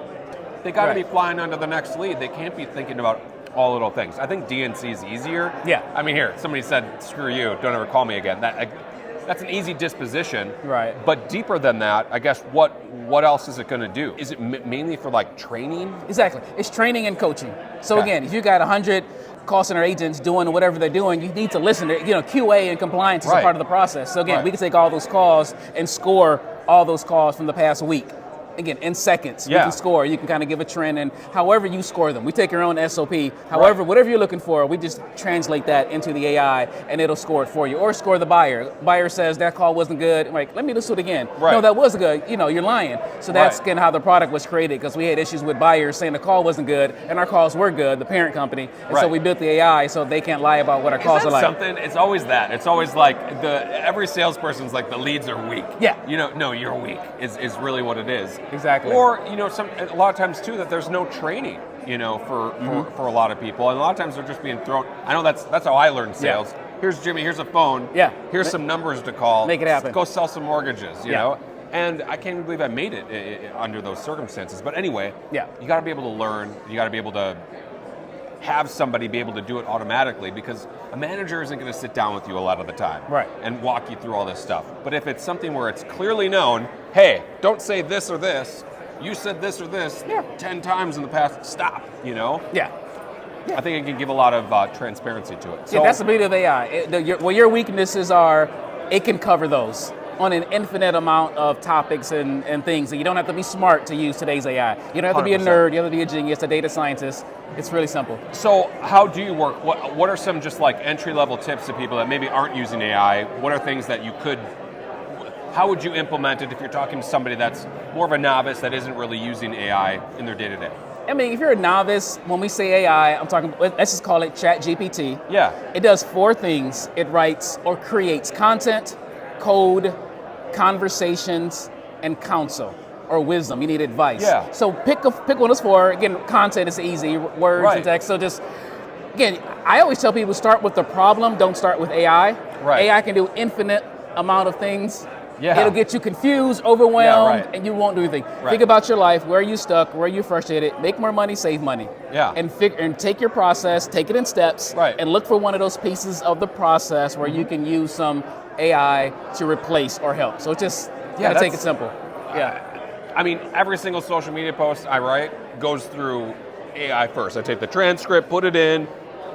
they got to be flying under the next lead. They can't be thinking about all little things. I think DNC is easier. Yeah. I mean, here, somebody said, screw you, don't ever call me again. That's an easy disposition. Right. But deeper than that, I guess, what else is it going to do? Is it mainly for like training? Exactly. It's training and coaching. So again, if you got 100 call center agents doing whatever they're doing, you need to listen to, QA and compliance is a part of the process. So again, we can take all those calls and score all those calls from the past week. Again, in seconds, you can score. You can kind of give a trend, and however you score them. We take your own SOP. However, whatever you're looking for, we just translate that into the AI, and it'll score it for you. Or score the buyer. Buyer says, that call wasn't good. I'm like, let me listen to it again. No, that was good. You're lying. So that's kind of how the product was created, because we had issues with buyers saying the call wasn't good, and our calls were good, the parent company. And so we built the AI so they can't lie about what our calls are like. Something? It's always that. It's always like every salesperson's like, the leads are weak. Yeah. No, you're weak is really what it is. Exactly. Or, a lot of times too that there's no training, for a lot of people. And a lot of times they're just being thrown. I know that's how I learned sales. Yeah. Here's Jimmy, here's a phone. Yeah. Here's some numbers to call. Make it happen. Go sell some mortgages, you know? And I can't even believe I made it under those circumstances. But anyway, you got to be able to learn. You got to be able to have somebody be able to do it automatically, because a manager isn't going to sit down with you a lot of the time and walk you through all this stuff. But if it's something where it's clearly known, hey, don't say this or this, you said this or this 10 times in the past, stop, Yeah. I think it can give a lot of transparency to it. So that's the beauty of AI. Your weaknesses are, it can cover those on an infinite amount of topics and things. And you don't have to be smart to use today's AI. You don't have to be a nerd, you have to be a genius, a data scientist. It's really simple. So how do you work? What are some just like entry-level tips to people that maybe aren't using AI? What are things that you could, how would you implement it if you're talking to somebody that's more of a novice that isn't really using AI in their day-to-day? I mean, if you're a novice, when we say AI, I'm talking, let's just call it ChatGPT. Yeah. It does 4 things. It writes or creates content, code, conversations, and counsel or wisdom. You need advice. Yeah. So pick one of those 4. Again, content is easy, words and text. So just, again, I always tell people, start with the problem, don't start with AI. Right. AI can do infinite amount of things. Yeah. It'll get you confused, overwhelmed, and you won't do anything. Right. Think about your life, where are you stuck, where are you frustrated, make more money, save money. Yeah. And take your process, take it in steps, and look for one of those pieces of the process where you can use some AI to replace or help. So just gotta take it simple. Yeah. I mean, every single social media post I write goes through AI first. I take the transcript, put it in,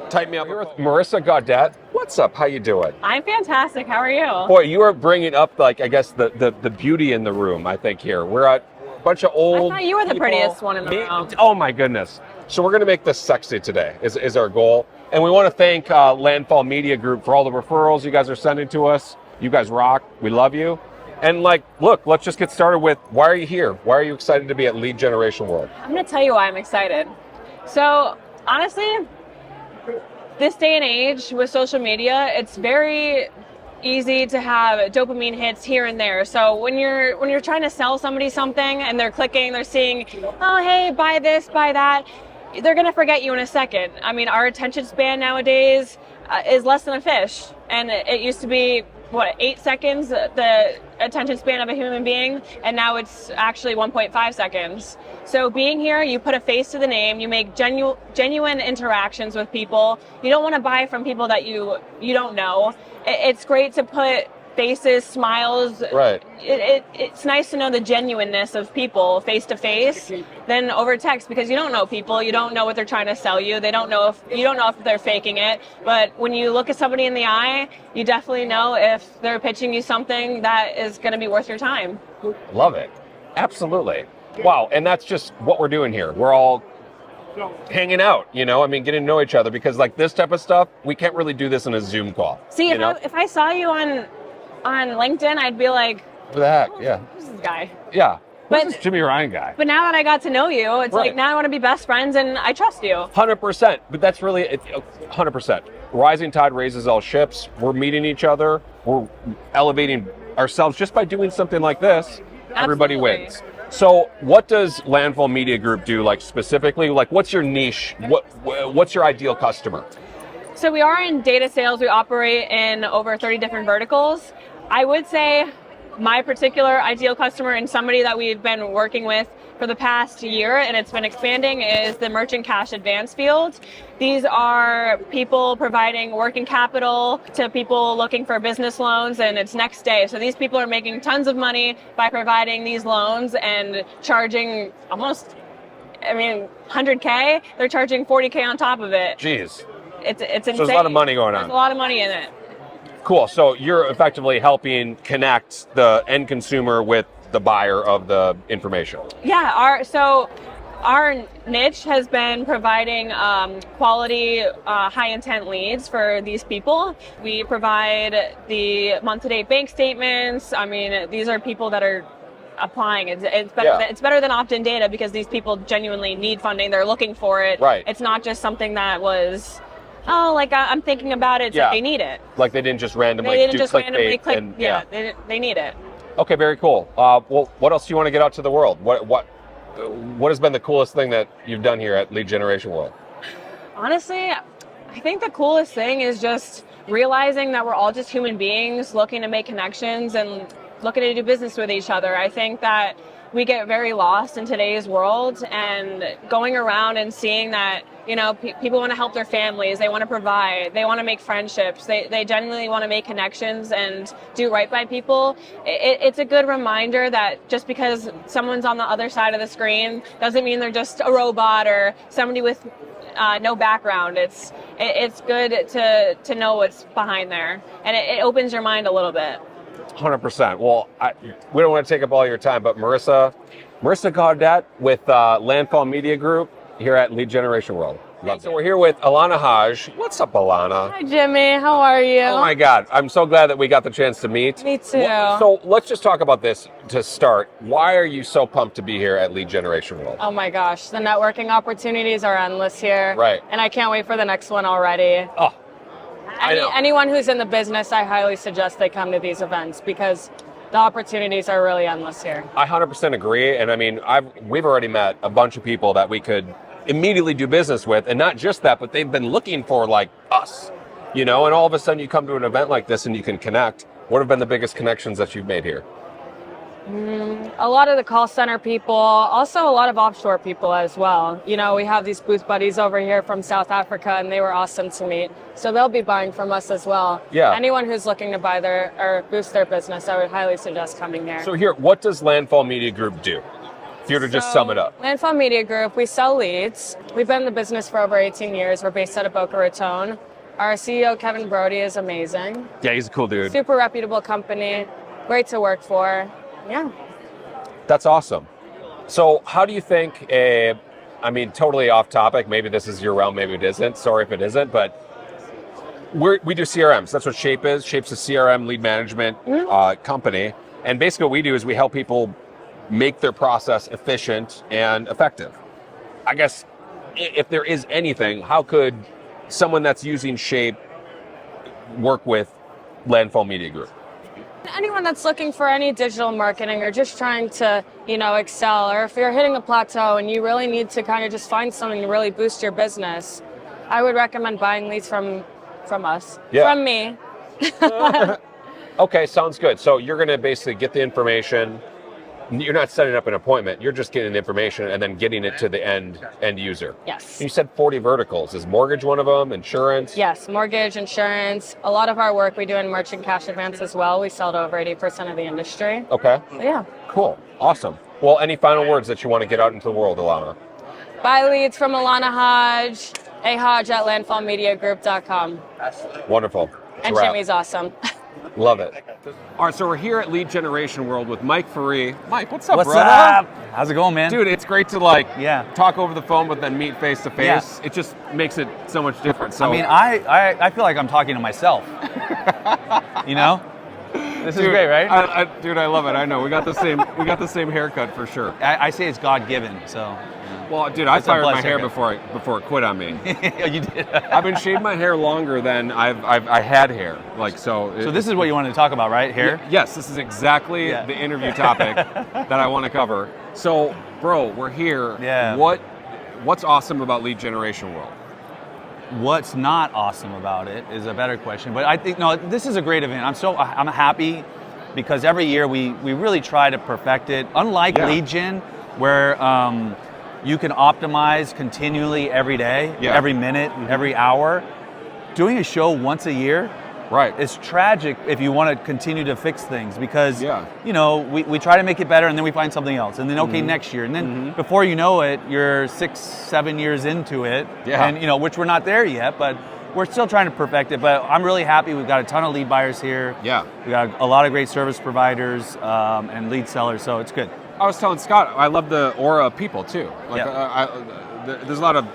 type me up. You're with Marisa Gaudette. What's up? How you doing? I'm fantastic. How are you? Boy, you are bringing up, like, I guess the beauty in the room, I think, here. We're at a bunch of old I thought you were the people. prettiest one in the room. Oh, my goodness. So we're going to make this sexy today, is our goal. And we want to thank Landfall Media Group for all the referrals you guys are sending to us. You guys rock. We love you. And like, look, let's just get started with, why are you here? Why are you excited to be at Lead Generation World? I'm going to tell you why I'm excited. So honestly, this day and age with social media, it's very easy to have dopamine hits here and there. So when you're trying to sell somebody something and they're clicking, they're seeing, oh, hey, buy this, buy that, they're going to forget you in a second. I mean, our attention span nowadays is less than a fish. And it used to be, 8 seconds, the attention span of a human being, and now it's actually 1.5 seconds. So being here, you put a face to the name, you make genuine interactions with people. You don't want to buy from people that you don't know. It's great to put faces, smiles. Right. It's nice to know the genuineness of people face to face than over text, because you don't know people, you don't know what they're trying to sell you. You don't know if they're faking it. But when you look at somebody in the eye, you definitely know if they're pitching you something that is going to be worth your time. Love it. Absolutely. Wow. And that's just what we're doing here. We're all hanging out, getting to know each other, because like this type of stuff, we can't really do this in a Zoom call. See, if I saw you on LinkedIn, I'd be like, what the heck? Yeah. Who's this guy? Yeah. But Who's this Jimmy Ryan guy? But now that I got to know you, it's like, now I want to be best friends and I trust you. 100%. But that's really 100%. Rising tide raises all ships. We're meeting each other. We're elevating ourselves just by doing something like this. Absolutely. Everybody wins. So what does Landfall Media Group do, like specifically? Like, what's your niche? What's your ideal customer? So we are in data sales. We operate in over 30 different verticals. I would say my particular ideal customer, and somebody that we've been working with for the past year, and it's been expanding, is the merchant cash advance field. These are people providing working capital to people looking for business loans, and it's next day. So these people are making tons of money by providing these loans and charging almost, 100K. They're charging 40K on top of it. Jeez. It's insane. So there's a lot of money going on. There's a lot of money in it. Cool. So you're effectively helping connect the end consumer with the buyer of the information. Yeah. Our niche has been providing quality, high intent leads for these people. We provide the month-to-date bank statements. These are people that are applying. It's better than opt-in data, because these people genuinely need funding. They're looking for it. Right. It's not just something that was, I'm thinking about it. Like they need it. Like they didn't just randomly click. And, they need it. Okay, very cool. Well, what else do you want to get out to the world? What has been the coolest thing that you've done here at Lead Generation World? Honestly, I think the coolest thing is just realizing that we're all just human beings looking to make connections and looking to do business with each other. I think that we get very lost in today's world, and going around and seeing that, people want to help their families, they want to provide, they want to make friendships, they genuinely want to make connections and do right by people. It's a good reminder that just because someone's on the other side of the screen doesn't mean they're just a robot or somebody with no background. It's good to know what's behind there, and it opens your mind a little bit. 100%. Well, we don't want to take up all your time, but Marisa Gaudette with Landfall Media Group here at Lead Generation World. So we're here with Alanna Hodge. What's up, Alanna? Hi, Jimmy. How are you? Oh my God, I'm so glad that we got the chance to meet. Me too. So let's just talk about this to start. Why are you so pumped to be here at Lead Generation World? Oh my gosh, the networking opportunities are endless here. Right. And I can't wait for the next one already. Oh. Anyone who's in the business, I highly suggest they come to these events, because the opportunities are really endless here. I 100% agree. And we've already met a bunch of people that we could immediately do business with. And not just that, but they've been looking for like us, and all of a sudden you come to an event like this and you can connect. What have been the biggest connections that you've made here? A lot of the call center people, also a lot of offshore people as well. We have these booth buddies over here from South Africa, and they were awesome to meet. So they'll be buying from us as well. Yeah. Anyone who's looking to buy or boost their business, I would highly suggest coming here. So here, what does Landfall Media Group do? If you were to just sum it up. Landfall Media Group, we sell leads. We've been in the business for over 18 years. We're based out of Boca Raton. Our CEO, Kevin Brody, is amazing. Yeah, he's a cool dude. Super reputable company. Great to work for. Yeah. That's awesome. So how do you think a I mean, totally off topic. Maybe this is your realm, maybe it isn't. Sorry if it isn't, but we do CRMs. That's what Shape is. Shape's a CRM lead management company. And basically what we do is we help people make their process efficient and effective. I guess if there is anything, how could someone that's using Shape work with Landfall Media Group? Anyone that's looking for any digital marketing or just trying to, excel, or if you're hitting a plateau and you really need to kind of just find something to really boost your business, I would recommend buying leads from us, from me. Okay, sounds good. So you're going to basically get the information. You're not setting up an appointment. You're just getting the information and then getting it to the end user. Yes. You said 40 verticals. Is mortgage one of them? Insurance? Yes, mortgage, insurance. A lot of our work we do in merchant cash advance as well. We sell to over 80% of the industry. Okay. So, yeah. Cool. Awesome. Well, any final words that you want to get out into the world, Alanna? Buy leads from Alanna Hodge, Hodge@landfallmediagroup.com. Wonderful. And Jimmy's awesome. Love it. All right, so we're here at Lead Generation World with Mike Ferree. Mike, what's up, What's brother? up? How's it going, man? Dude, it's great to talk over the phone, but then meet face to face. It just makes it so much different. So I mean, I feel like I'm talking to myself. This is great, right? I love it. I know we got the same haircut for sure. I say it's God given. So. Well, dude, I fired my hair before it quit on me. Oh, you did. I've been shaving my hair longer than I had hair. So this is what you wanted to talk about, right? Hair? Yes, this is exactly the interview topic that I want to cover. So, bro, we're here. Yeah. What's awesome about Lead Generation World? What's not awesome about it is a better question. But I think this is a great event. I'm happy because every year we really try to perfect it. Unlike Lead Gen, where you can optimize continually every day, every minute, every hour. Doing a show once a year, is tragic if you want to continue to fix things because we try to make it better and then we find something else and then next year and then before you know it, you're 6-7 years into it, and which we're not there yet, but we're still trying to perfect it. But I'm really happy. We've got a ton of lead buyers here. Yeah, we got a lot of great service providers and lead sellers, so it's good. I was telling Scott, I love the aura of people too. There's a lot of,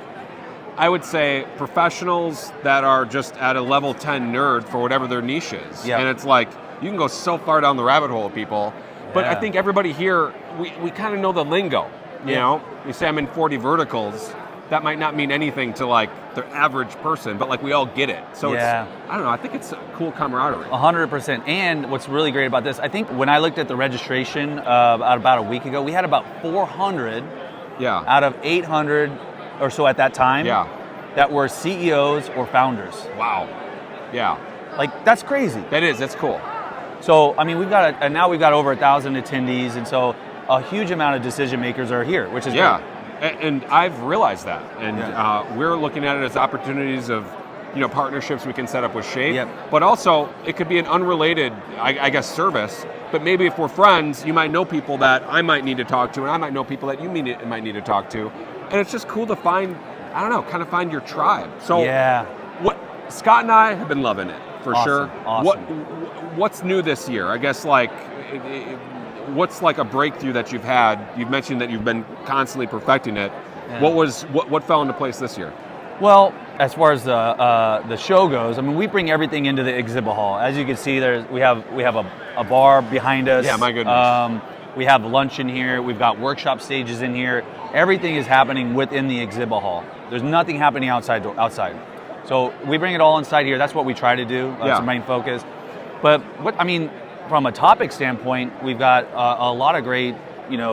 I would say, professionals that are just at a level 10 nerd for whatever their niche is. Yeah. And it's like, you can go so far down the rabbit hole of people. But I think everybody here, we kind of know the lingo. You know, you say I'm in 40 verticals. That might not mean anything to the average person, but we all get it. So it's, I don't know, I think it's a cool camaraderie. 100%. And what's really great about this, I think when I looked at the registration about a week ago, we had about 400 out of 800 or so at that time that were CEOs or founders. Wow. Yeah. That's crazy. That is, that's cool. So, I mean, now we've got over 1,000 attendees, and so a huge amount of decision makers are here, which is great. And I've realized that, and we're looking at it as opportunities of, partnerships we can set up with Shape, but also it could be an unrelated, I guess, service. But maybe if we're friends, you might know people that I might need to talk to, and I might know people that you might need to talk to, and it's just cool to find, I don't know, kind of find your tribe. So what Scott and I have been loving it for sure. Awesome. What's new this year? I guess what's a breakthrough that you've had? You've mentioned that you've been constantly perfecting it. Yeah. What fell into place this year? Well, as far as the show goes, I mean, we bring everything into the exhibit hall. As you can see, we have a bar behind us. Yeah, my goodness. We have lunch in here. We've got workshop stages in here. Everything is happening within the exhibit hall. There's nothing happening outside. So we bring it all inside here. That's what we try to do. That's our main focus. But from a topic standpoint, we've got a lot of great,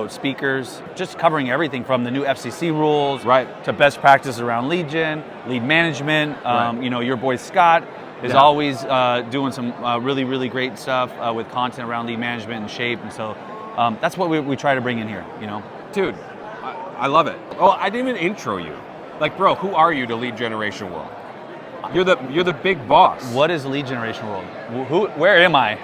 speakers, just covering everything from the new FCC rules to best practices around lead gen, lead management. Your boy Scott is always doing some really, really great stuff with content around lead management and Shape. And so that's what we try to bring in here, Dude, I love it. Oh, I didn't even intro you. Bro, who are you to Lead Generation World? You're the big boss. What is Lead Generation World? Where am I?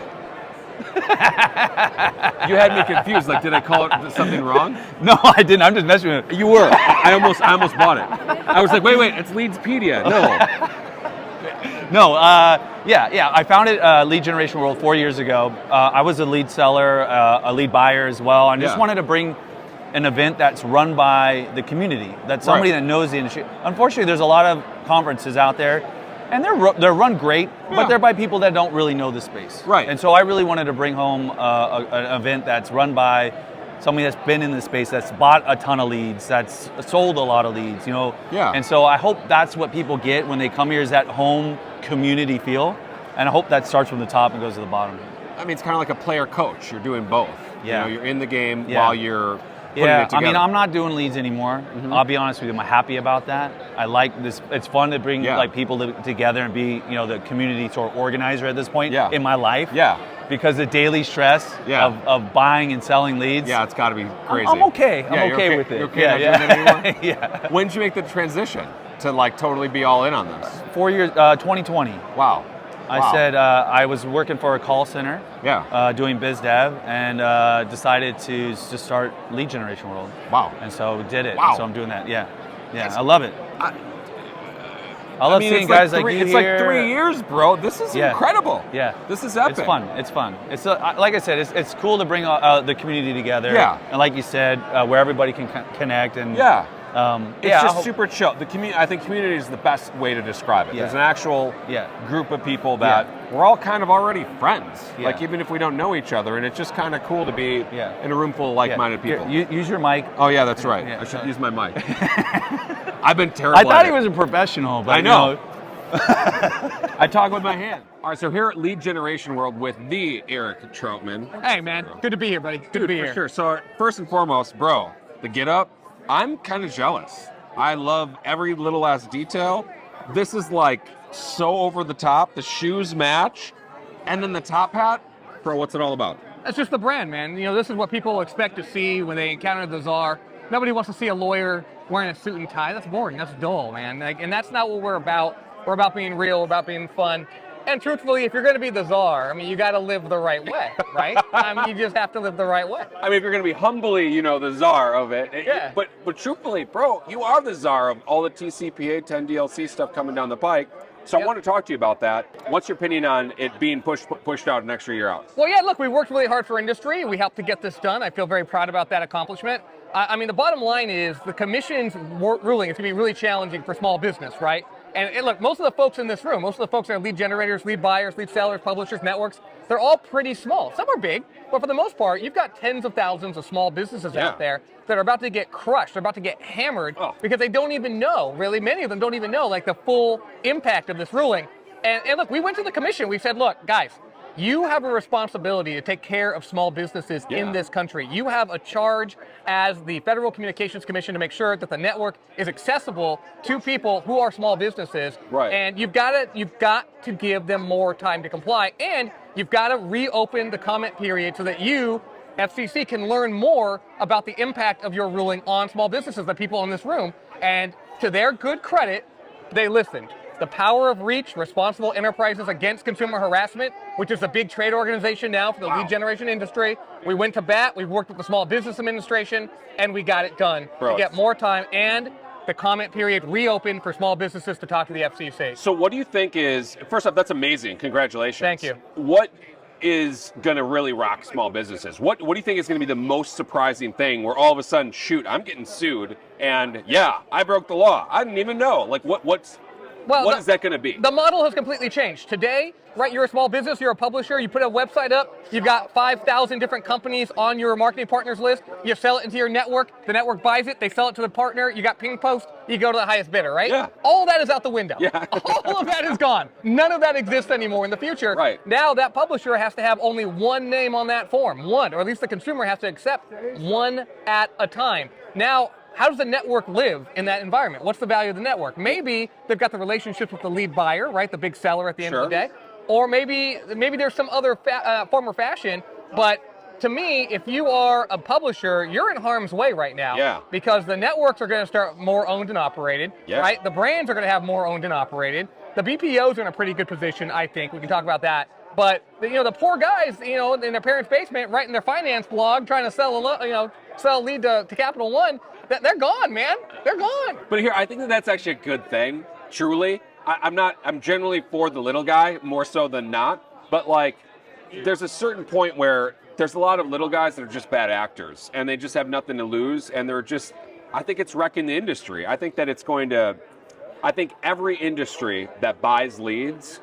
You had me confused. Did I call it something wrong? No, I didn't. I'm just messing with it. You were. I almost bought it. I was like, wait, it's Leadspedia. No. I founded Lead Generation World 4 years ago. I was a lead seller, a lead buyer as well. I just wanted to bring an event that's run by the community, that's somebody that knows the industry. Unfortunately, there's a lot of conferences out there, and they're run great, but they're by people that don't really know the space. Right. And so I really wanted to bring home an event that's run by somebody that's been in the space, that's bought a ton of leads, that's sold a lot of leads, you know. Yeah. And so I hope that's what people get when they come here, is that home community feel. And I hope that starts from the top and goes to the bottom. I mean, it's kind of like a player coach. You're doing both. Yeah. You know, you're in the game while you're putting it together. I mean, I'm not doing leads anymore. I'll be honest with you. I'm happy about that. I like this. It's fun to bring like people together and be, you know, the community sort of organizer at this point in my life. Yeah. Because the daily stress of buying and selling leads. Yeah, it's got to be crazy. I'm okay. I'm okay with it. You're okay not doing it anymore? Yeah. When did you make the transition to like totally be all in on this? 4 years, 2020. Wow. I said I was working for a call center, doing biz dev, and decided to just start lead generation world. Wow! And so did it. Wow! So I'm doing that. Yeah, I love it. I love seeing guys like you It's here. like 3 years, bro. This is incredible. Yeah, this is epic. It's fun. It's fun. It's like I said, it's cool to bring the community together. Yeah. And like you said, where everybody can connect and it's just super chill. The community, I think, community is the best way to describe it. Yeah. There's an actual group of people that we're all kind of already friends. Yeah. Like even if we don't know each other, and it's just kind of cool to be in a room full of like-minded people. Here, use your mic. Oh yeah, that's right. Yeah, I should use my mic. I've been terrible. I thought he was a professional, but I know. I talk with my hand. All right, so here at Lead Generation World with the Eric Troutman. Hey man, good to be here, buddy. Good to be here. Sure. So first and foremost, bro, the get up. I'm kind of jealous. I love every little ass detail. This is like so over the top. The shoes match, and then the top hat. Bro, what's it all about? That's just the brand, man. You know, this is what people expect to see when they encounter the CZAR. Nobody wants to see a lawyer wearing a suit and tie. That's boring. That's dull, man. Like, and that's not what we're about. We're about being real. We're about being fun. And truthfully, if you're going to be the CZAR, I mean, you got to live the right way, right? I mean, you just have to live the right way. I mean, if you're going to be humbly, you know, the czar of it. Yeah. But truthfully, bro, you are the czar of all the TCPA 10 DLC stuff coming down the pike. So I want to talk to you about that. What's your opinion on it being pushed out an extra year out? Well, yeah, look, we worked really hard for industry. We helped to get this done. I feel very proud about that accomplishment. I mean, the bottom line is the commission's ruling is going to be really challenging for small business, right? And look, most of the folks in this room, most of the folks that are lead generators, lead buyers, lead sellers, publishers, networks, they're all pretty small. Some are big, but for the most part, you've got tens of thousands of small businesses out there that are about to get crushed, they're about to get hammered because they don't even know, really, many of them don't even know like the full impact of this ruling. And look, we went to the commission, we said, look, guys, you have a responsibility to take care of small businesses in this country. You have a charge as the Federal Communications Commission to make sure that the network is accessible to people who are small businesses. Right. And you've got to give them more time to comply. And you've got to reopen the comment period so that you, FCC, can learn more about the impact of your ruling on small businesses, the people in this room. And to their good credit, they listened. The Power of Reach, Responsible Enterprises Against Consumer Harassment, which is a big trade organization now for the lead generation industry. We went to bat, we worked with the Small Business Administration, and we got it done to get more time and the comment period reopened for small businesses to talk to the FCC. So what do you think is, first off, that's amazing. Congratulations. Thank you. What is going to really rock small businesses? What do you think is going to be the most surprising thing where all of a sudden, shoot, I'm getting sued, and I broke the law. I didn't even know. Like, what is that going to be? The model has completely changed. Today, right, you're a small business, you're a publisher, you put a website up, you've got 5,000 different companies on your marketing partners list, you sell it into your network, the network buys it, they sell it to the partner, you got ping post, you go to the highest bidder, right? Yeah. All of that is out the window. Yeah. All of that is gone. None of that exists anymore in the future. Right. Now that publisher has to have only one name on that form, one, or at least the consumer has to accept one at a time. Now, how does the network live in that environment? What's the value of the network? Maybe they've got the relationships with the lead buyer, right, the big seller at the end of the day, or maybe there's some other form or fashion. But to me, if you are a publisher, you're in harm's way right now because the networks are going to start more owned and operated, right? The brands are going to have more owned and operated. The BPOs are in a pretty good position, I think. We can talk about that. But the poor guys, in their parents' basement, writing their finance blog, trying to sell a lead to Capital One. They're gone, man. They're gone. But here, I think that's actually a good thing. Truly, I'm generally for the little guy more so than not. But like, there's a certain point where there's a lot of little guys that are just bad actors, and they just have nothing to lose, and they're just, I think it's wrecking the industry. I think that it's going to, I think every industry that buys leads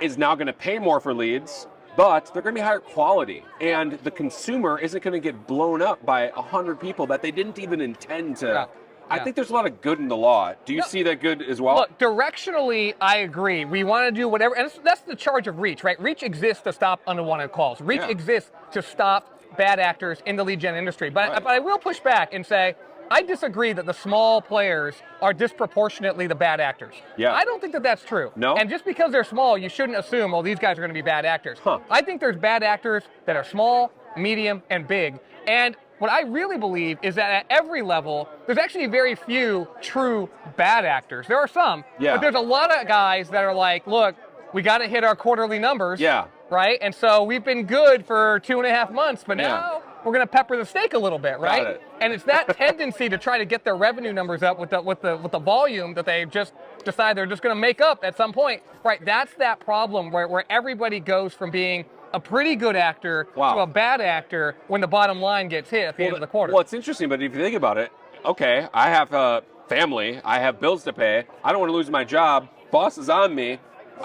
is now going to pay more for leads, but they're going to be higher quality, and the consumer isn't going to get blown up by 100 people that they didn't even intend to. Yeah. I think there's a lot of good in the law. Do you see that good as well? Look, directionally, I agree. We want to do whatever, and that's the charge of Reach, right? Reach exists to stop unwanted calls. Reach exists to stop bad actors in the lead gen industry. But I will push back and say, I disagree that the small players are disproportionately the bad actors. Yeah. I don't think that that's true. No? And just because they're small, you shouldn't assume, oh, these guys are going to be bad actors. I think there's bad actors that are small, medium, and big. And what I really believe is that at every level, there's actually very few true bad actors. There are some, but there's a lot of guys that are like, look, we got to hit our quarterly numbers, right? And so we've been good for 2.5 months, but now we're going to pepper the steak a little bit, right? And it's that tendency to try to get their revenue numbers up with the volume that they just decide they're just going to make up at some point, right? That's that problem where everybody goes from being a pretty good actor to a bad actor when the bottom line gets hit at the end of the quarter. Well, it's interesting, but if you think about it, okay, I have a family, I have bills to pay, I don't want to lose my job, boss is on me,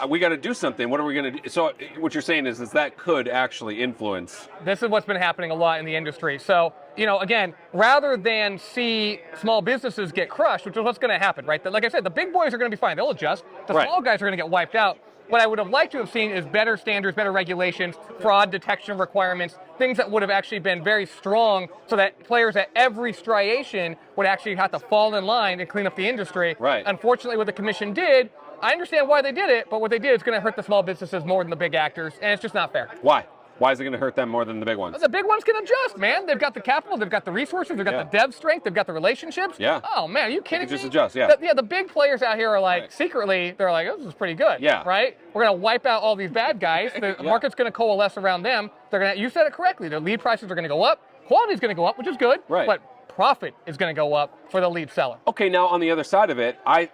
we got to do something. What are we going to do? So what you're saying is that could actually influence. This is what's been happening a lot in the industry. So, you know, again, rather than see small businesses get crushed, which is what's going to happen, right? Like I said, the big boys are going to be fine. They'll adjust. The small guys are going to get wiped out. What I would have liked to have seen is better standards, better regulations, fraud detection requirements, things that would have actually been very strong so that players at every striation would actually have to fall in line and clean up the industry. Unfortunately, what the commission did, I understand why they did it, but what they did is going to hurt the small businesses more than the big actors, and it's just not fair. Why? Why is it going to hurt them more than the big ones? The big ones can adjust, man. They've got the capital, they've got the resources, they've got the dev strength, they've got the relationships. Oh, man, are you kidding me? Just adjust, The big players out here are like, secretly, they're like, oh, this is pretty good. Right? We're going to wipe out all these bad guys. The market's going to coalesce around them. They're going to, you said it correctly, the lead prices are going to go up, quality's going to go up, which is good, but profit is going to go up for the lead seller. Okay, now on the other side of it, I'm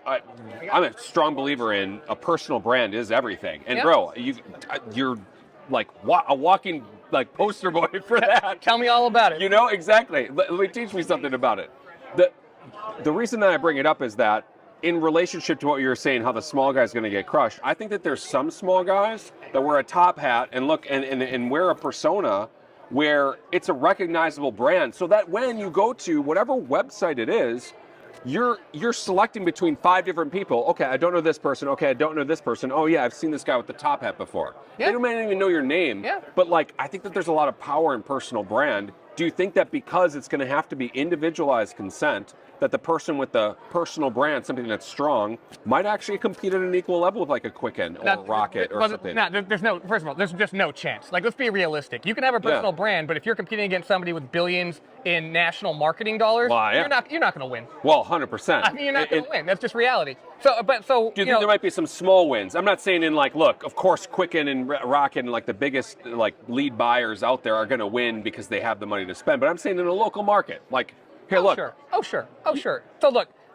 a strong believer in a personal brand is everything. And bro, you're like a walking like poster boy for that. Tell me all about it. You know, exactly. Let me teach me something about it. The reason that I bring it up is that in relationship to what you were saying, how the small guy's going to get crushed, I think that there's some small guys that wear a top hat and look and wear a persona where it's a recognizable brand, so that when you go to whatever website it is, you're selecting between 5 different people. Okay, I don't know this person. Okay, I don't know this person. Oh yeah, I've seen this guy with the top hat before. They don't even know your name. But like, I think that there's a lot of power in personal brand. Do you think that because it's going to have to be individualized consent, that the person with the personal brand, something that's strong, might actually compete at an equal level with like a Quicken or a Rocket or something? There's no, first of all, there's just no chance. Like, let's be realistic. You can have a personal brand, but if you're competing against somebody with billions in national marketing dollars, you're not going to win. Well, 100%. I mean, you're not going to win. That's just reality. Do you think there might be some small wins? I'm not saying in like, look, of course, Quicken and Rocket and like the biggest like lead buyers out there are going to win because they have the money to spend. But I'm saying in a local market, like, here, look. Sure.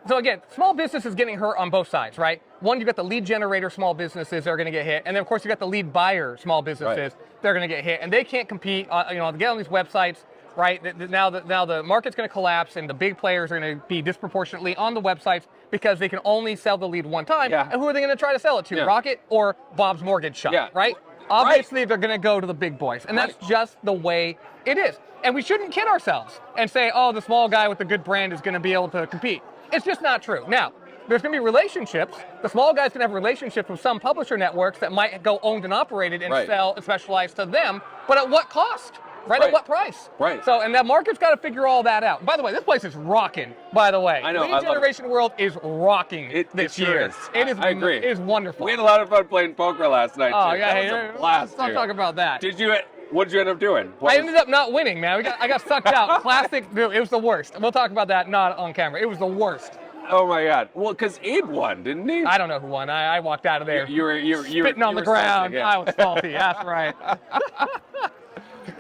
So again, small business is getting hurt on both sides, right? One, you got the lead generator small businesses that are going to get hit, and then of course you got the lead buyer small businesses that are going to get hit, and they can't compete. To get on these websites, right? Now the market's going to collapse, and the big players are going to be disproportionately on the websites because they can only sell the lead one time. And who are they going to try to sell it to? Rocket or Bob's Mortgage Shop, right? Obviously, they're going to go to the big boys, and that's just the way it is. And we shouldn't kid ourselves and say, oh, the small guy with the good brand is going to be able to compete. It's just not true. Now, there's going to be relationships. The small guy's going to have relationships with some publisher networks that might go owned and operated and sell and specialize to them, but at what cost? At what price? So, and the market's got to figure all that out. By the way, this place is rocking, by the way. I know. Lead generation world is rocking this year. I agree. It is wonderful. We had a lot of fun playing poker last night, too. That was a blast. Let's not talk about that. What did you end up doing? I ended up not winning, man. I got sucked out. Classic. Dude, it was the worst. We'll talk about that not on camera. It was the worst. Oh my God. Well, because Abe won, didn't he? I don't know who won. I walked out of there. You were spitting on the ground. Salty, I was salty. That's right.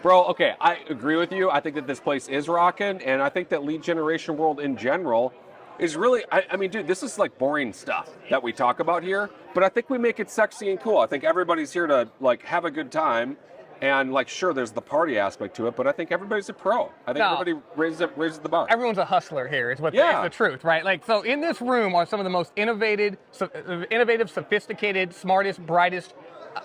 Bro, okay, I agree with you. I think that this place is rocking, and I think that lead generation world in general is really, I mean, dude, this is like boring stuff that we talk about here, but I think we make it sexy and cool. I think everybody's here to like have a good time, And like, sure, there's the party aspect to it, but I think everybody's a pro. I think everybody raises the bar. Everyone's a hustler here, is what is the truth, right? Like, so in this room are some of the most innovative, sophisticated, smartest, brightest,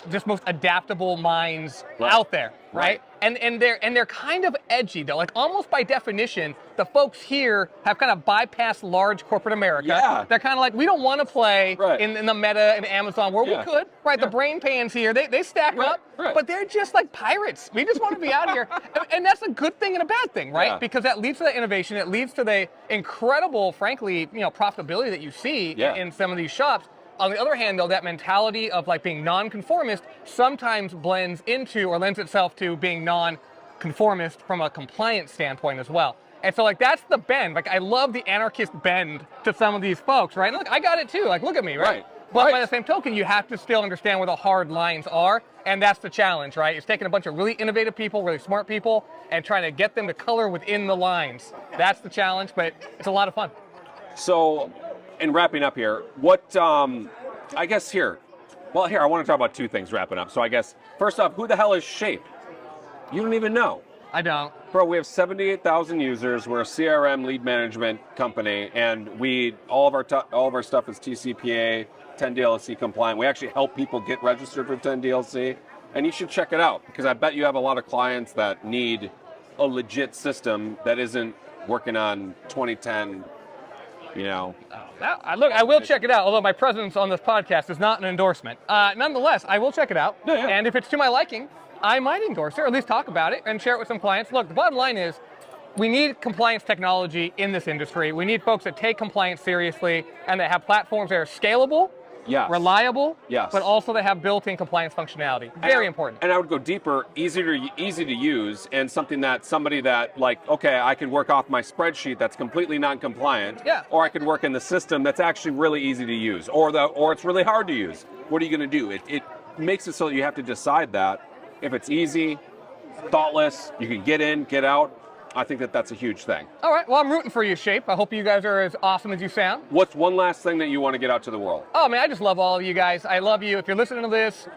just most adaptable minds out there, right? And they're kind of edgy though. Like almost by definition, the folks here have kind of bypassed large corporate America. Yeah. They're kind of like, we don't want to play in the Meta and Amazon where we could, right? The brain pans here, they stack up, but they're just like pirates. We just want to be out here. And that's a good thing and a bad thing, right? Because that leads to that innovation. It leads to the incredible, frankly, profitability that you see in some of these shops. On the other hand, though, that mentality of like being non-conformist sometimes blends into or lends itself to being non-conformist from a compliance standpoint as well. And so like that's the bend. Like I love the anarchist bend to some of these folks, right? Look, I got it too. Like look at me, right? But by the same token, you have to still understand where the hard lines are, and that's the challenge, right? It's taking a bunch of really innovative people, really smart people, and trying to get them to color within the lines. That's the challenge, but it's a lot of fun. So, in wrapping up here, what, I guess here, I want to talk about two things wrapping up. So I guess, first off, who the hell is Shape? You don't even know. I don't. Bro, we have 78,000 users. We're a CRM lead management company, and all of our stuff is TCPA, 10DLC compliant. We actually help people get registered for 10DLC, and you should check it out, because I bet you have a lot of clients that need a legit system that isn't working on 2010. Look, I will check it out, although my presence on this podcast is not an endorsement. Nonetheless, I will check it out, and if it's to my liking, I might endorse it, or at least talk about it and share it with some clients. Look, the bottom line is we need compliance technology in this industry. We need folks that take compliance seriously and that have platforms that are scalable, reliable, but also that have built-in compliance functionality. Very important. And I would go deeper, easy to use, and somebody that like, okay, I can work off my spreadsheet that's completely non-compliant, or I could work in the system that's actually really easy to use, or it's really hard to use. What are you going to do? It makes it so that you have to decide that. If it's easy, thoughtless, you can get in, get out. I think that's a huge thing. All right, well, I'm rooting for you, Shape. I hope you guys are as awesome as you sound. What's one last thing that you want to get out to the world? Oh, man, I just love all of you guys. I love you. If you're listening to this,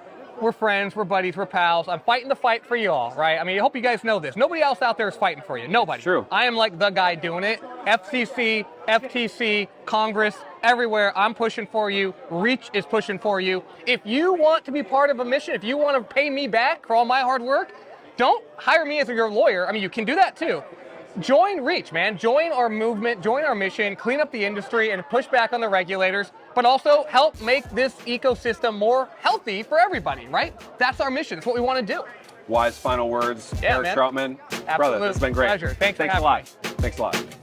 we're friends, we're buddies, we're pals. I'm fighting the fight for you all, right? I mean, I hope you guys know this. Nobody else out there is fighting for you. Nobody. True. I am like the guy doing it. FCC, FTC, Congress, everywhere. I'm pushing for you. Reach is pushing for you. If you want to be part of a mission, if you want to pay me back for all my hard work, don't hire me as your lawyer. I mean, you can do that too. Join Reach, man. Join our movement, join our mission, clean up the industry and push back on the regulators, but also help make this ecosystem more healthy for everybody, right? That's our mission. It's what we want to do. Wise final words, Eric Troutman. Absolute Brother, this has been great. Pleasure. Thanks a lot. Thanks a lot.